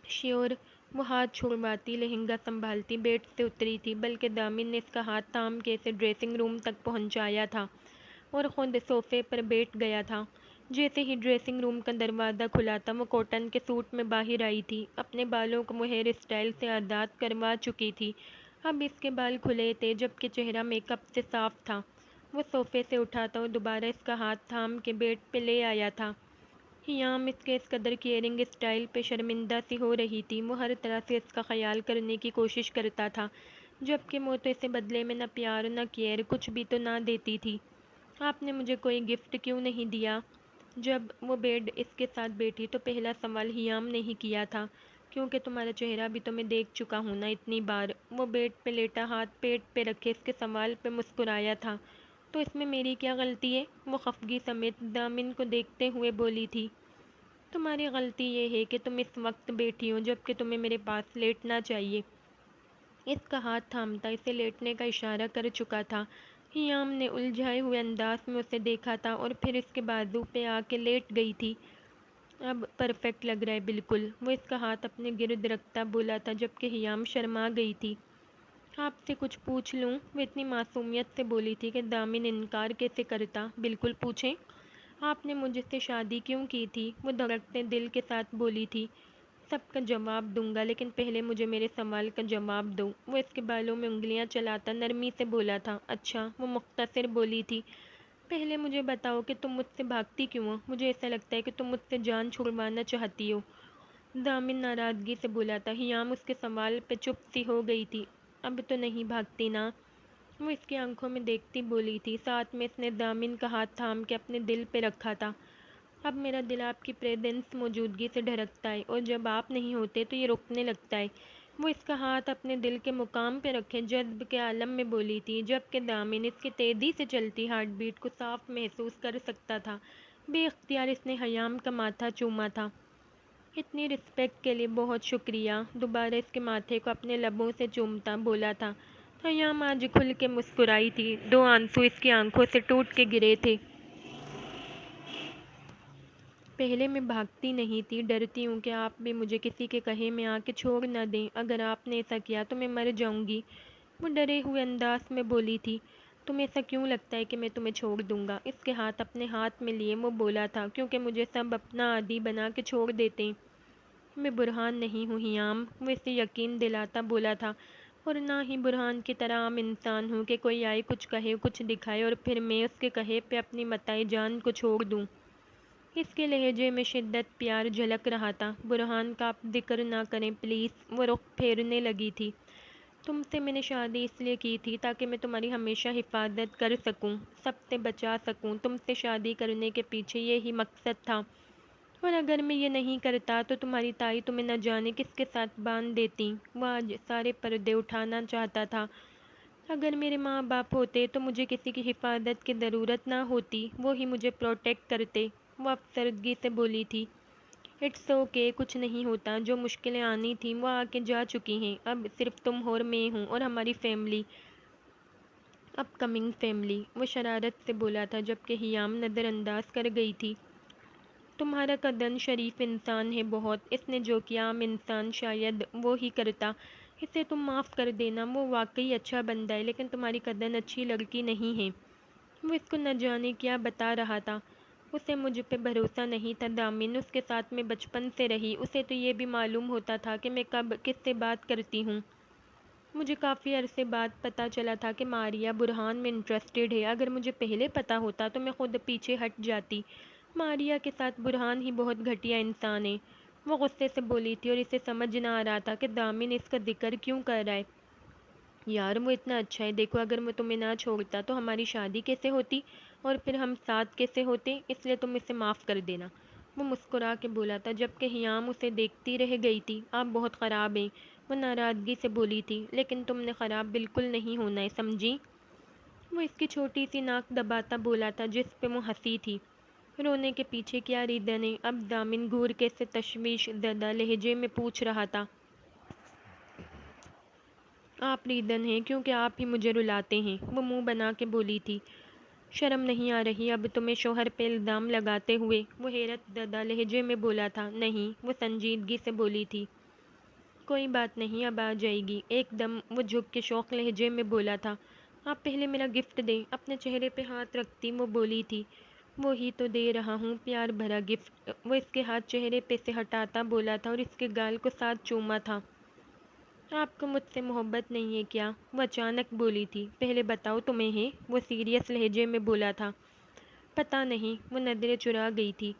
شیور؟ وہ ہاتھ چھڑواتی، لہنگا سنبھالتی بیڈ سے اتری تھی، بلکہ دامن نے اس کا ہاتھ تھام کے اسے ڈریسنگ روم تک پہنچایا تھا اور خود صوفے پر بیٹھ گیا تھا۔ جیسے ہی ڈریسنگ روم کا دروازہ کھلا تھا وہ کاٹن کے سوٹ میں باہر آئی تھی۔ اپنے بالوں کو وہ ہیئر اسٹائل سے آزاد کروا چکی تھی، اب اس کے بال کھلے تھے، جبکہ چہرہ میک اپ سے صاف تھا۔ وہ صوفے سے اٹھا تھا اور دوبارہ اس کا ہاتھ تھام کے بیڈ پہ لے آیا تھا۔ حیام اس کے اس قدر کیئرنگ اسٹائل پہ شرمندہ سی ہو رہی تھی۔ وہ ہر طرح سے اس کا خیال کرنے کی کوشش کرتا تھا، جبکہ وہ تو اسے بدلے میں نہ پیار نہ کیئر کچھ بھی تو نہ دیتی تھی۔ آپ نے مجھے کوئی گفٹ کیوں نہیں دیا؟ جب وہ بیڈ اس کے ساتھ بیٹھی تو پہلا سوال حیام نے ہی کیا تھا، کیونکہ تمہارا چہرہ بھی تو میں دیکھ چکا ہوں نا اتنی بار۔ وہ بیڈ پہ لیٹا ہاتھ پیٹ پہ رکھے اس کے سوال پہ مسکرایا تھا۔ تو اس میں میری کیا غلطی ہے؟ وہ خفگی سمیت دامن کو دیکھتے ہوئے بولی تھی۔ تمہاری غلطی یہ ہے کہ تم اس وقت بیٹھی ہو جبکہ تمہیں میرے پاس لیٹنا چاہیے۔ اس کا ہاتھ تھامتا اسے لیٹنے کا اشارہ کر چکا تھا۔ حیام نے الجھائے ہوئے انداز میں اسے دیکھا تھا اور پھر اس کے بازو پہ آ کے لیٹ گئی تھی۔ اب پرفیکٹ لگ رہا ہے بالکل، وہ اس کا ہاتھ اپنے گرد رکھتا بولا تھا، جبکہ حیام شرما گئی تھی۔ آپ سے کچھ پوچھ لوں؟ وہ اتنی معصومیت سے بولی تھی کہ دامن انکار کیسے کرتا۔ بالکل پوچھیں۔ آپ نے مجھ سے شادی کیوں کی تھی؟ وہ دھڑکتے دل کے ساتھ بولی تھی۔ سب کا جواب دوں گا، لیکن پہلے مجھے میرے سوال کا جواب دو۔ وہ اس کے بالوں میں انگلیاں چلاتا نرمی سے بولا تھا۔ اچھا، وہ مختصر بولی تھی۔ پہلے مجھے بتاؤ کہ تم مجھ سے بھاگتی کیوں ہو؟ مجھے ایسا لگتا ہے کہ تم مجھ سے جان چھڑوانا چاہتی ہو۔ دامن ناراضگی سے بولا تھا۔ حیام اس کے سوال پہ چپ سی ہو گئی تھی۔ اب تو نہیں بھاگتی نا؟ وہ اس کی آنکھوں میں دیکھتی بولی تھی، ساتھ میں اس نے دامن کا ہاتھ تھام کے اپنے دل پہ رکھا تھا۔ اب میرا دل آپ کی پریزنس موجودگی سے دھڑکتا ہے، اور جب آپ نہیں ہوتے تو یہ رکنے لگتا ہے۔ وہ اس کا ہاتھ اپنے دل کے مقام پہ رکھے جذب کے عالم میں بولی تھی، جبکہ دامن اس کی تیزی سے چلتی ہارٹ بیٹ کو صاف محسوس کر سکتا تھا۔ بے اختیار اس نے حیام کا ماتھا چوما تھا۔ اتنی رسپیکٹ کے لیے بہت شکریہ۔ دوبارہ اس کے ماتھے کو اپنے لبوں سے چومتا بولا تھا۔ حیام آج کھل کے مسکرائی تھی، 2 آنسو اس کی آنکھوں سے ٹوٹ کے گرے تھے۔ پہلے میں بھاگتی نہیں تھی، ڈرتی ہوں کہ آپ بھی مجھے کسی کے کہے میں آ کے چھوڑ نہ دیں، اگر آپ نے ایسا کیا تو میں مر جاؤں گی، وہ ڈرے ہوئے انداز میں بولی تھی۔ تمہیں ایسا کیوں لگتا ہے کہ میں تمہیں چھوڑ دوں گا؟ اس کے ہاتھ اپنے ہاتھ میں لیے وہ بولا تھا، کیونکہ مجھے سب اپنا عادی بنا کے چھوڑ دیتے۔ میں برہان نہیں ہوں حیام، وہ اسے یقین دلاتا بولا تھا، اور نہ ہی برہان کی طرح عام انسان ہوں کہ کوئی آئے کچھ کہے کچھ دکھائے اور پھر میں اس کے کہے پہ اپنی متاع جان کو چھوڑ دوں۔ اس کے لہجے میں شدت پیار جھلک رہا تھا۔ برہان کا آپ ذکر نہ کریں پلیز، وہ رخ پھیرنے لگی تھی۔ تم سے میں نے شادی اس لیے کی تھی تاکہ میں تمہاری ہمیشہ حفاظت کر سکوں، سب سے بچا سکوں، تم سے شادی کرنے کے پیچھے یہی مقصد تھا، اور اگر میں یہ نہیں کرتا تو تمہاری تائی تمہیں نہ جانے کس کے ساتھ باندھ دیتی۔ وہ آج سارے پردے اٹھانا چاہتا تھا۔ اگر میرے ماں باپ ہوتے تو مجھے کسی کی حفاظت کی ضرورت نہ ہوتی، وہ ہی مجھے پروٹیکٹ کرتے، وہ افسردگی سے بولی تھی۔ اٹس اوکے، کچھ نہیں ہوتا، جو مشکلیں آنی تھیں وہ آ کے جا چکی ہیں، اب صرف تم اور میں ہوں اور ہماری فیملی، اپ کمنگ فیملی، وہ شرارت سے بولا تھا جبکہ حیام نظر انداز کر گئی تھی۔ تمہارا قدن شریف انسان ہے بہت، اس نے جو کیا عام انسان شاید وہ ہی کرتا، اسے تم معاف کر دینا، وہ واقعی اچھا بندہ ہے، لیکن تمہاری قدن اچھی لڑکی نہیں ہے۔ وہ اس کو نہ جانے کیا بتا رہا تھا۔ اسے مجھ پہ بھروسہ نہیں تھا دامن، اس کے ساتھ میں بچپن سے رہی، اسے تو یہ بھی معلوم ہوتا تھا کہ میں کب کس سے بات کرتی ہوں۔ مجھے کافی عرصے بعد پتہ چلا تھا کہ ماریہ برہان میں انٹرسٹڈ ہے، اگر مجھے پہلے پتہ ہوتا تو میں خود پیچھے ہٹ جاتی۔ ماریہ کے ساتھ برہان ہی بہت گھٹیا انسان ہے، وہ غصے سے بولی تھی، اور اسے سمجھ نہ آ رہا تھا کہ دامن اس کا ذکر کیوں کر رہا ہے۔ یار وہ اتنا اچھا ہے، دیکھو اگر میں تمہیں نہ چھوڑتا تو ہماری شادی کیسے ہوتی اور پھر ہم ساتھ کیسے ہوتے، اس لیے تم اسے معاف کر دینا، وہ مسکرا کے بولا تھا جبکہ حیام اسے دیکھتی رہ گئی تھی۔ آپ بہت خراب ہیں، وہ ناراضگی سے بولی تھی، لیکن تم نے خراب بالکل نہیں ہونا ہے، سمجھی؟ وہ اس کی چھوٹی سی ناک دباتا بولا تھا جس پہ وہ ہنسی تھی۔ رونے کے پیچھے کیا ریزن ہے؟ اب دامن گور کے سے تشویش زدہ لہجے میں پوچھ رہا تھا۔ آپ ریزن ہیں کیونکہ آپ ہی مجھے رلاتے ہیں، وہ منہ بنا کے بولی تھی۔ شرم نہیں آ رہی اب تمہیں شوہر پہ الزام لگاتے ہوئے؟ وہ حیرت زدہ لہجے میں بولا تھا۔ نہیں، وہ سنجیدگی سے بولی تھی۔ کوئی بات نہیں، اب آ جائے گی، ایک دم وہ جھک کے شوق لہجے میں بولا تھا۔ آپ پہلے میرا گفٹ دیں، اپنے چہرے پہ ہاتھ رکھتی وہ بولی تھی۔ وہی تو دے رہا ہوں، پیار بھرا گفٹ، وہ اس کے ہاتھ چہرے پہ سے ہٹاتا بولا تھا اور اس کے گال کو ساتھ چوما تھا۔ آپ کو مجھ سے محبت نہیں ہے کیا؟ وہ اچانک بولی تھی۔ پہلے بتاؤ تمہیں ہے، وہ سیریس لہجے میں بولا تھا۔ پتہ نہیں، وہ نظریں چرا گئی تھی۔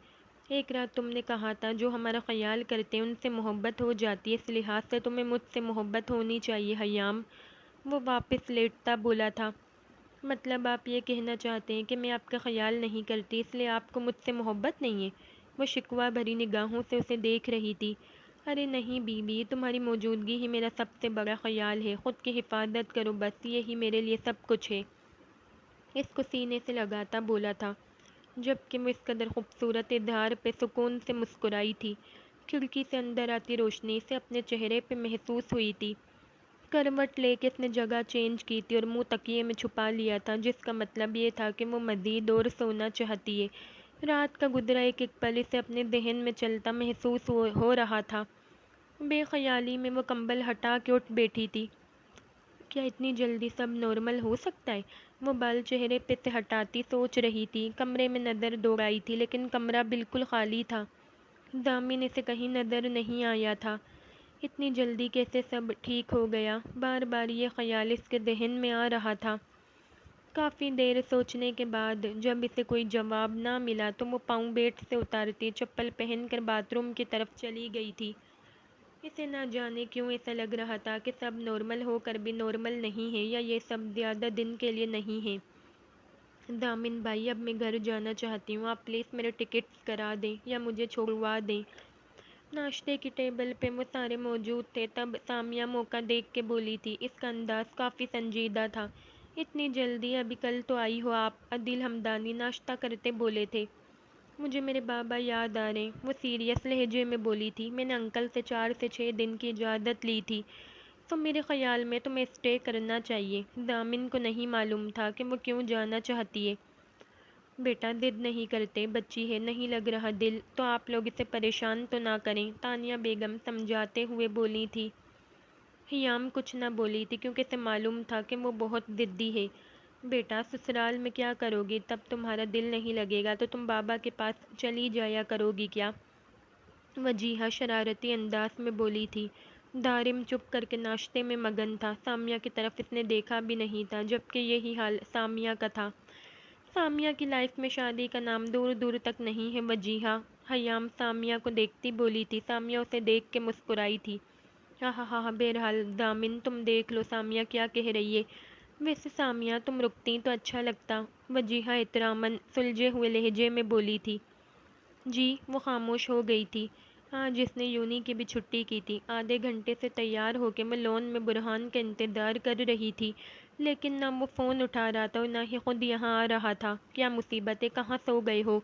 ایک رات تم نے کہا تھا جو ہمارا خیال کرتے ان سے محبت ہو جاتی ہے، اس لحاظ سے تمہیں مجھ سے محبت ہونی چاہیے حیام، وہ واپس لیٹتا بولا تھا۔ مطلب آپ یہ کہنا چاہتے ہیں کہ میں آپ کا خیال نہیں کرتی اس لیے آپ کو مجھ سے محبت نہیں ہے؟ وہ شکوہ بھری نگاہوں سے اسے دیکھ رہی تھی۔ ارے نہیں بی بی، تمہاری موجودگی ہی میرا سب سے بڑا خیال ہے، خود کی حفاظت کرو بس، یہی میرے لیے سب کچھ ہے، اس کو سینے سے لگاتا بولا تھا، جبکہ وہ اس قدر خوبصورت اظہار پہ سکون سے مسکرائی تھی۔ کھڑکی سے اندر آتی روشنی سے اپنے چہرے پہ محسوس ہوئی تھی۔ کروٹ لے کے اس نے جگہ چینج کی تھی اور منہ تکیے میں چھپا لیا تھا، جس کا مطلب یہ تھا کہ وہ مزید اور سونا چاہتی ہے۔ رات کا گزرا ایک ایک پل اسے اپنے ذہن میں چلتا محسوس ہو رہا تھا۔ بے خیالی میں وہ کمبل ہٹا کے اٹھ بیٹھی تھی۔ کیا اتنی جلدی سب نارمل ہو سکتا ہے؟ وہ بال چہرے پہ سے ہٹاتی سوچ رہی تھی۔ کمرے میں نظر دوڑائی تھی لیکن کمرہ بالکل خالی تھا، دامن اسے کہیں نظر نہیں آیا تھا۔ اتنی جلدی کیسے سب ٹھیک ہو گیا؟ بار بار یہ خیال اس کے ذہن میں آ رہا تھا۔ کافی دیر سوچنے کے بعد جب اسے کوئی جواب نہ ملا تو وہ پاؤں بیٹ سے اتارتی چپل پہن کر باتھ روم کی طرف چلی گئی تھی۔ اسے نہ جانے کیوں ایسا لگ رہا تھا کہ سب نارمل ہو کر بھی نارمل نہیں ہے، یا یہ سب زیادہ دن کے لیے نہیں ہے۔ دامن بھائی، اب میں گھر جانا چاہتی ہوں، آپ پلیز میرے ٹکٹس کرا دیں یا مجھے چھوڑوا دیں۔ ناشتے کی ٹیبل پہ وہ سارے موجود تھے، تب سامیہ موقع دیکھ کے بولی تھی، اس کا انداز کافی سنجیدہ تھا۔ اتنی جلدی؟ ابھی کل تو آئی ہو آپ، عدیل حمدانی ناشتہ کرتے بولے تھے۔ مجھے میرے بابا یاد آ رہے ہیں، وہ سیریس لہجے میں بولی تھی۔ میں نے انکل سے 4 سے 6 دن کی اجازت لی تھی، تو میرے خیال میں تمہیں اسٹے کرنا چاہیے۔ دامن کو نہیں معلوم تھا کہ وہ کیوں جانا چاہتی ہے۔ بیٹا ضد نہیں کرتے، بچی ہے، نہیں لگ رہا دل تو آپ لوگ اسے پریشان تو نہ کریں، تانیہ بیگم سمجھاتے ہوئے بولی تھی۔ حیام کچھ نہ بولی تھی کیونکہ اسے معلوم تھا کہ وہ بہت ضدی ہے۔ بیٹا سسرال میں کیا کرو گی؟ تب تمہارا دل نہیں لگے گا تو تم بابا کے پاس چلی جایا کرو گی کیا؟ وجیہہ شرارتی انداز میں بولی تھی۔ دارم چپ کر کے ناشتے میں مگن تھا، سامیہ کی طرف اس نے دیکھا بھی نہیں تھا، جبکہ یہی حال سامیہ کا تھا۔ سامیہ کی لائف میں شادی کا نام دور دور تک نہیں ہے وجیہہ، حیام سامیہ کو دیکھتی بولی تھی۔ سامیہ اسے دیکھ کے مسکرائی تھی۔ ہاں ہاں ہاں، بہرحال دامن تم دیکھ لو سامیہ کیا کہہ رہی ہے۔ ویسے سامیہ تم رکتی تو اچھا لگتا، وجیہہ احتراماً سلجھے ہوئے لہجے میں بولی تھی۔ جی، وہ خاموش ہو گئی تھی۔ آج اس نے یونی کی بھی چھٹی کی تھی۔ آدھے گھنٹے سے تیار ہو کے وہ لون میں برہان کا انتظار کر رہی تھی، لیکن نہ وہ فون اٹھا رہا تھا اور نہ ہی خود یہاں آ رہا تھا۔ کیا مصیبت ہے، کہاں سو گئے ہو؟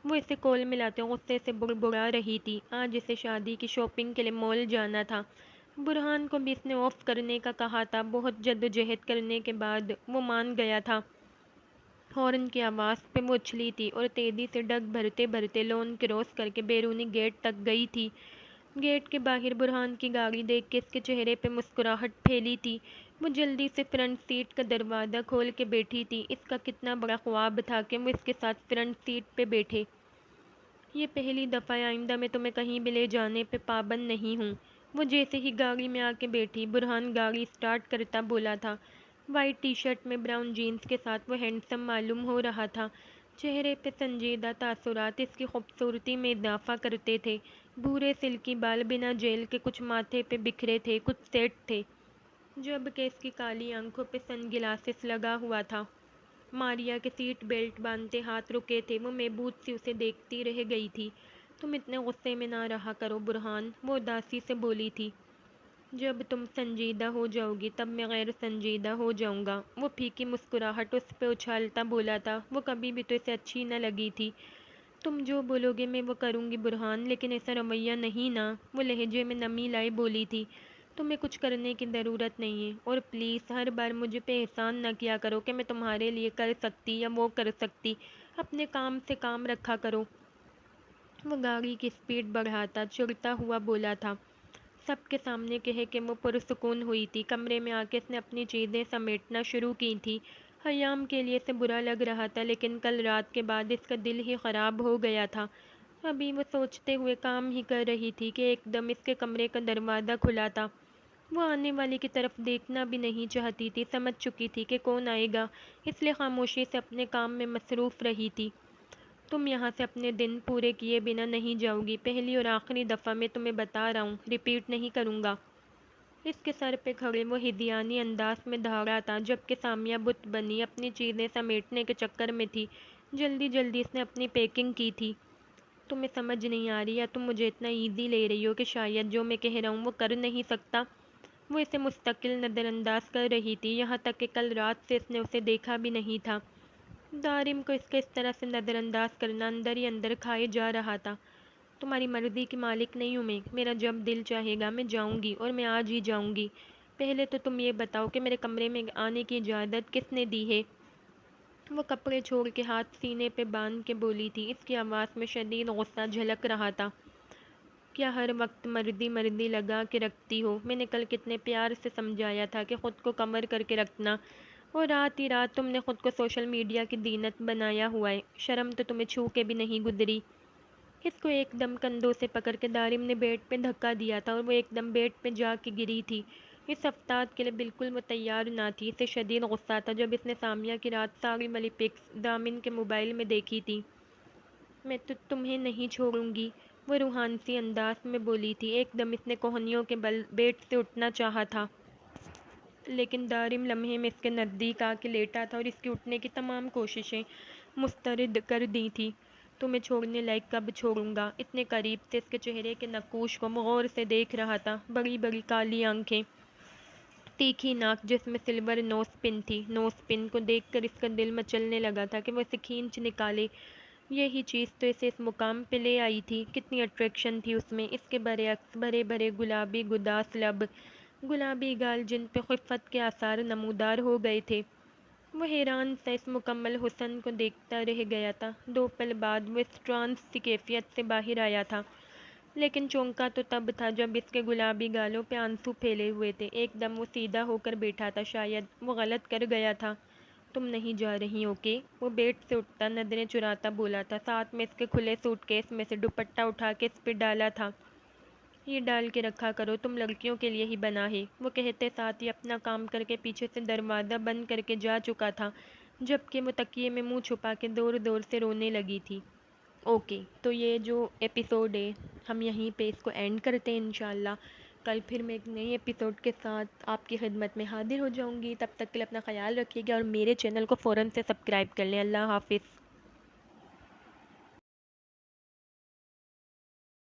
وہ اسے کال ملاتے غصے سے بڑبڑا رہی تھی۔ آج اسے شادی کی شاپنگ کے لیے مال جانا تھا۔ برہان کو بھی اس نے آف کرنے کا کہا تھا، بہت جدوجہد کرنے کے بعد وہ مان گیا تھا۔ ہارن کی آواز پہ وہ اچھلی تھی اور تیزی سے ڈگ بھرتے بھرتے لون کراس کر کے بیرونی گیٹ تک گئی تھی۔ گیٹ کے باہر برہان کی گاڑی دیکھ کے اس کے چہرے پہ مسکراہٹ پھیلی تھی۔ وہ جلدی سے فرنٹ سیٹ کا دروازہ کھول کے بیٹھی تھی۔ اس کا کتنا بڑا خواب تھا کہ وہ اس کے ساتھ فرنٹ سیٹ پہ بیٹھے۔ یہ پہلی دفعہ ہے، آئندہ میں تمہیں کہیں بھی لے جانے پہ پابند نہیں ہوں۔ وہ جیسے ہی گاڑی میں آ کے بیٹھی، برہان گاڑی سٹارٹ کرتا بولا تھا۔ وائٹ ٹی شرٹ میں براؤن جینز کے ساتھ وہ ہینڈسم معلوم ہو رہا تھا۔ چہرے پہ سنجیدہ تاثرات اس کی خوبصورتی میں اضافہ کرتے تھے۔ بھورے سلکی بال بنا جیل کے کچھ ماتھے پہ بکھرے تھے، کچھ سیٹ تھے، جبکہ اس کی کالی آنکھوں پہ سن گلاسز لگا ہوا تھا۔ ماریا کے سیٹ بیلٹ باندھتے ہاتھ رکے تھے، وہ محبوب سی اسے دیکھتی رہ گئی تھی۔ تم اتنے غصے میں نہ رہا کرو برہان، وہ اداسی سے بولی تھی۔ جب تم سنجیدہ ہو جاؤ گی تب میں غیر سنجیدہ ہو جاؤں گا، وہ پھیکی مسکراہٹ اس پہ اچھالتا بولا تھا۔ وہ کبھی بھی تو اسے اچھی نہ لگی تھی۔ تم جو بولو گے میں وہ کروں گی برہان، لیکن ایسا رویہ نہیں نا، وہ لہجے میں نمی لائی بولی تھی۔ تمہیں کچھ کرنے کی ضرورت نہیں ہے، اور پلیز ہر بار مجھے پہ احسان نہ کیا کرو کہ میں تمہارے لیے کر سکتی یا وہ کر سکتی، اپنے کام سے کام رکھا کرو۔ وہ گاڑی کی سپیڈ بڑھاتا چڑھتا ہوا بولا تھا۔ سب کے سامنے کہے کہ وہ پرسکون ہوئی تھی۔ کمرے میں آ کے اس نے اپنی چیزیں سمیٹنا شروع کی تھی۔ حیام کے لیے اسے برا لگ رہا تھا، لیکن کل رات کے بعد اس کا دل ہی خراب ہو گیا تھا۔ ابھی وہ سوچتے ہوئے کام ہی کر رہی تھی کہ ایک دم اس کے کمرے کا دروازہ کھلا تھا۔ وہ آنے والے کی طرف دیکھنا بھی نہیں چاہتی تھی، سمجھ چکی تھی کہ کون آئے گا، اس لیے خاموشی سے اپنے کام میں مصروف رہی تھی۔ تم یہاں سے اپنے دن پورے کیے بنا نہیں جاؤ گی، پہلی اور آخری دفعہ میں تمہیں بتا رہا ہوں، ریپیٹ نہیں کروں گا۔ اس کے سر پہ کھڑے وہ ہدیانی انداز میں دھاڑا تھا، جبکہ سامیہ بت بنی اپنی چیزیں سمیٹنے کے چکر میں تھی۔ جلدی جلدی اس نے اپنی پیکنگ کی تھی۔ تمہیں سمجھ نہیں آ رہی یا تم مجھے اتنا ایزی لے رہی ہو کہ شاید جو میں کہہ رہا ہوں وہ کر نہیں سکتا؟ وہ اسے مستقل نظر انداز کر رہی تھی، یہاں تک کہ کل رات سے اس نے اسے دیکھا بھی نہیں تھا۔ دارم کو اس کے اس طرح سے نظر انداز کرنا اندر ہی اندر کھائے جا رہا تھا۔ تمہاری مرضی کی مالک نہیں ہوں میں، میرا جب دل چاہے گا میں جاؤں گی، اور میں آج ہی جاؤں گی۔ پہلے تو تم یہ بتاؤ کہ میرے کمرے میں آنے کی اجازت کس نے دی ہے؟ وہ کپڑے چھوڑ کے ہاتھ سینے پہ باندھ کے بولی تھی، اس کی آواز میں شدید غصہ جھلک رہا تھا۔ کیا ہر وقت مرضی مرضی لگا کے رکھتی ہو؟ میں نے کل کتنے پیار سے سمجھایا تھا کہ خود کو کور کر کے رکھنا، اور رات ہی رات تم نے خود کو سوشل میڈیا کی زینت بنایا ہوا ہے، شرم تو تمہیں چھو کے بھی نہیں گزری۔ اس کو ایک دم کندھوں سے پکڑ کے دارم نے بیڈ پہ دھکا دیا تھا، اور وہ ایک دم بیڈ پہ جا کے گری تھی۔ اس افتاد کے لیے بالکل وہ تیار نہ تھی۔ اسے شدید غصہ تھا جب اس نے سامیہ کی رات ساری والی پکس دامن کے موبائل میں دیکھی تھی۔ میں تو تمہیں نہیں چھوڑوں گی، وہ روحانسی انداز میں بولی تھی۔ ایک دم اس نے کوہنیوں کے بل بیڈ سے اٹھنا چاہا تھا، لیکن دارم لمحے میں اس کے نزدیک آ کے لیٹا تھا اور اس کی اٹھنے کی تمام کوششیں مسترد کر دی تھی۔ تمہیں چھوڑنے لائق کب چھوڑوں گا؟ اتنے قریب سے اس کے چہرے کے نقوش کو غور سے دیکھ رہا تھا۔ بڑی بڑی کالی آنکھیں، تیکھی ناک جس میں سلور نوز پن تھی۔ نوز پن کو دیکھ کر اس کا دل مچلنے لگا تھا کہ وہ اسے کھینچ نکالے۔ یہی چیز تو اسے اس مقام پہ لے آئی تھی۔ کتنی اٹریکشن تھی اس میں، اس کے برعکس بھرے بھرے گلابی گداس لب، گلابی گال جن پہ خفت کے آثار نمودار ہو گئے تھے۔ وہ حیران سا اس مکمل حسن کو دیکھتا رہ گیا تھا۔ 2 پل بعد وہ اس ٹرانس سی کیفیت سے باہر آیا تھا، لیکن چونکا تو تب تھا جب اس کے گلابی گالوں پہ آنسو پھیلے ہوئے تھے۔ ایک دم وہ سیدھا ہو کر بیٹھا تھا۔ شاید وہ غلط کر گیا تھا۔ تم نہیں جا رہی اوکے؟ وہ بیڈ سے اٹھتا نظریں چراتا بولا تھا، ساتھ میں اس کے کھلے سوٹ کیس میں سے دوپٹہ اٹھا کے اس پہ ڈالا تھا۔ یہ ڈال کے رکھا کرو، تم لڑکیوں کے لیے ہی بنا ہے، وہ کہتے ساتھ ہی اپنا کام کر کے پیچھے سے دروازہ بند کر کے جا چکا تھا، جبکہ وہ تکیے میں منہ چھپا کے زور زور سے رونے لگی تھی۔ اوکے، تو یہ جو ایپیسوڈ ہے ہم یہیں پہ اس کو اینڈ کرتے ہیں انشاءاللہ۔ کل پھر میں ایک نئی ایپیسوڈ کے ساتھ آپ کی خدمت میں حاضر ہو جاؤں گی۔ تب تک کے لیے اپنا خیال رکھیے گا اور میرے چینل کو فوراً سے سبسکرائب کر لیں۔ اللہ حافظ۔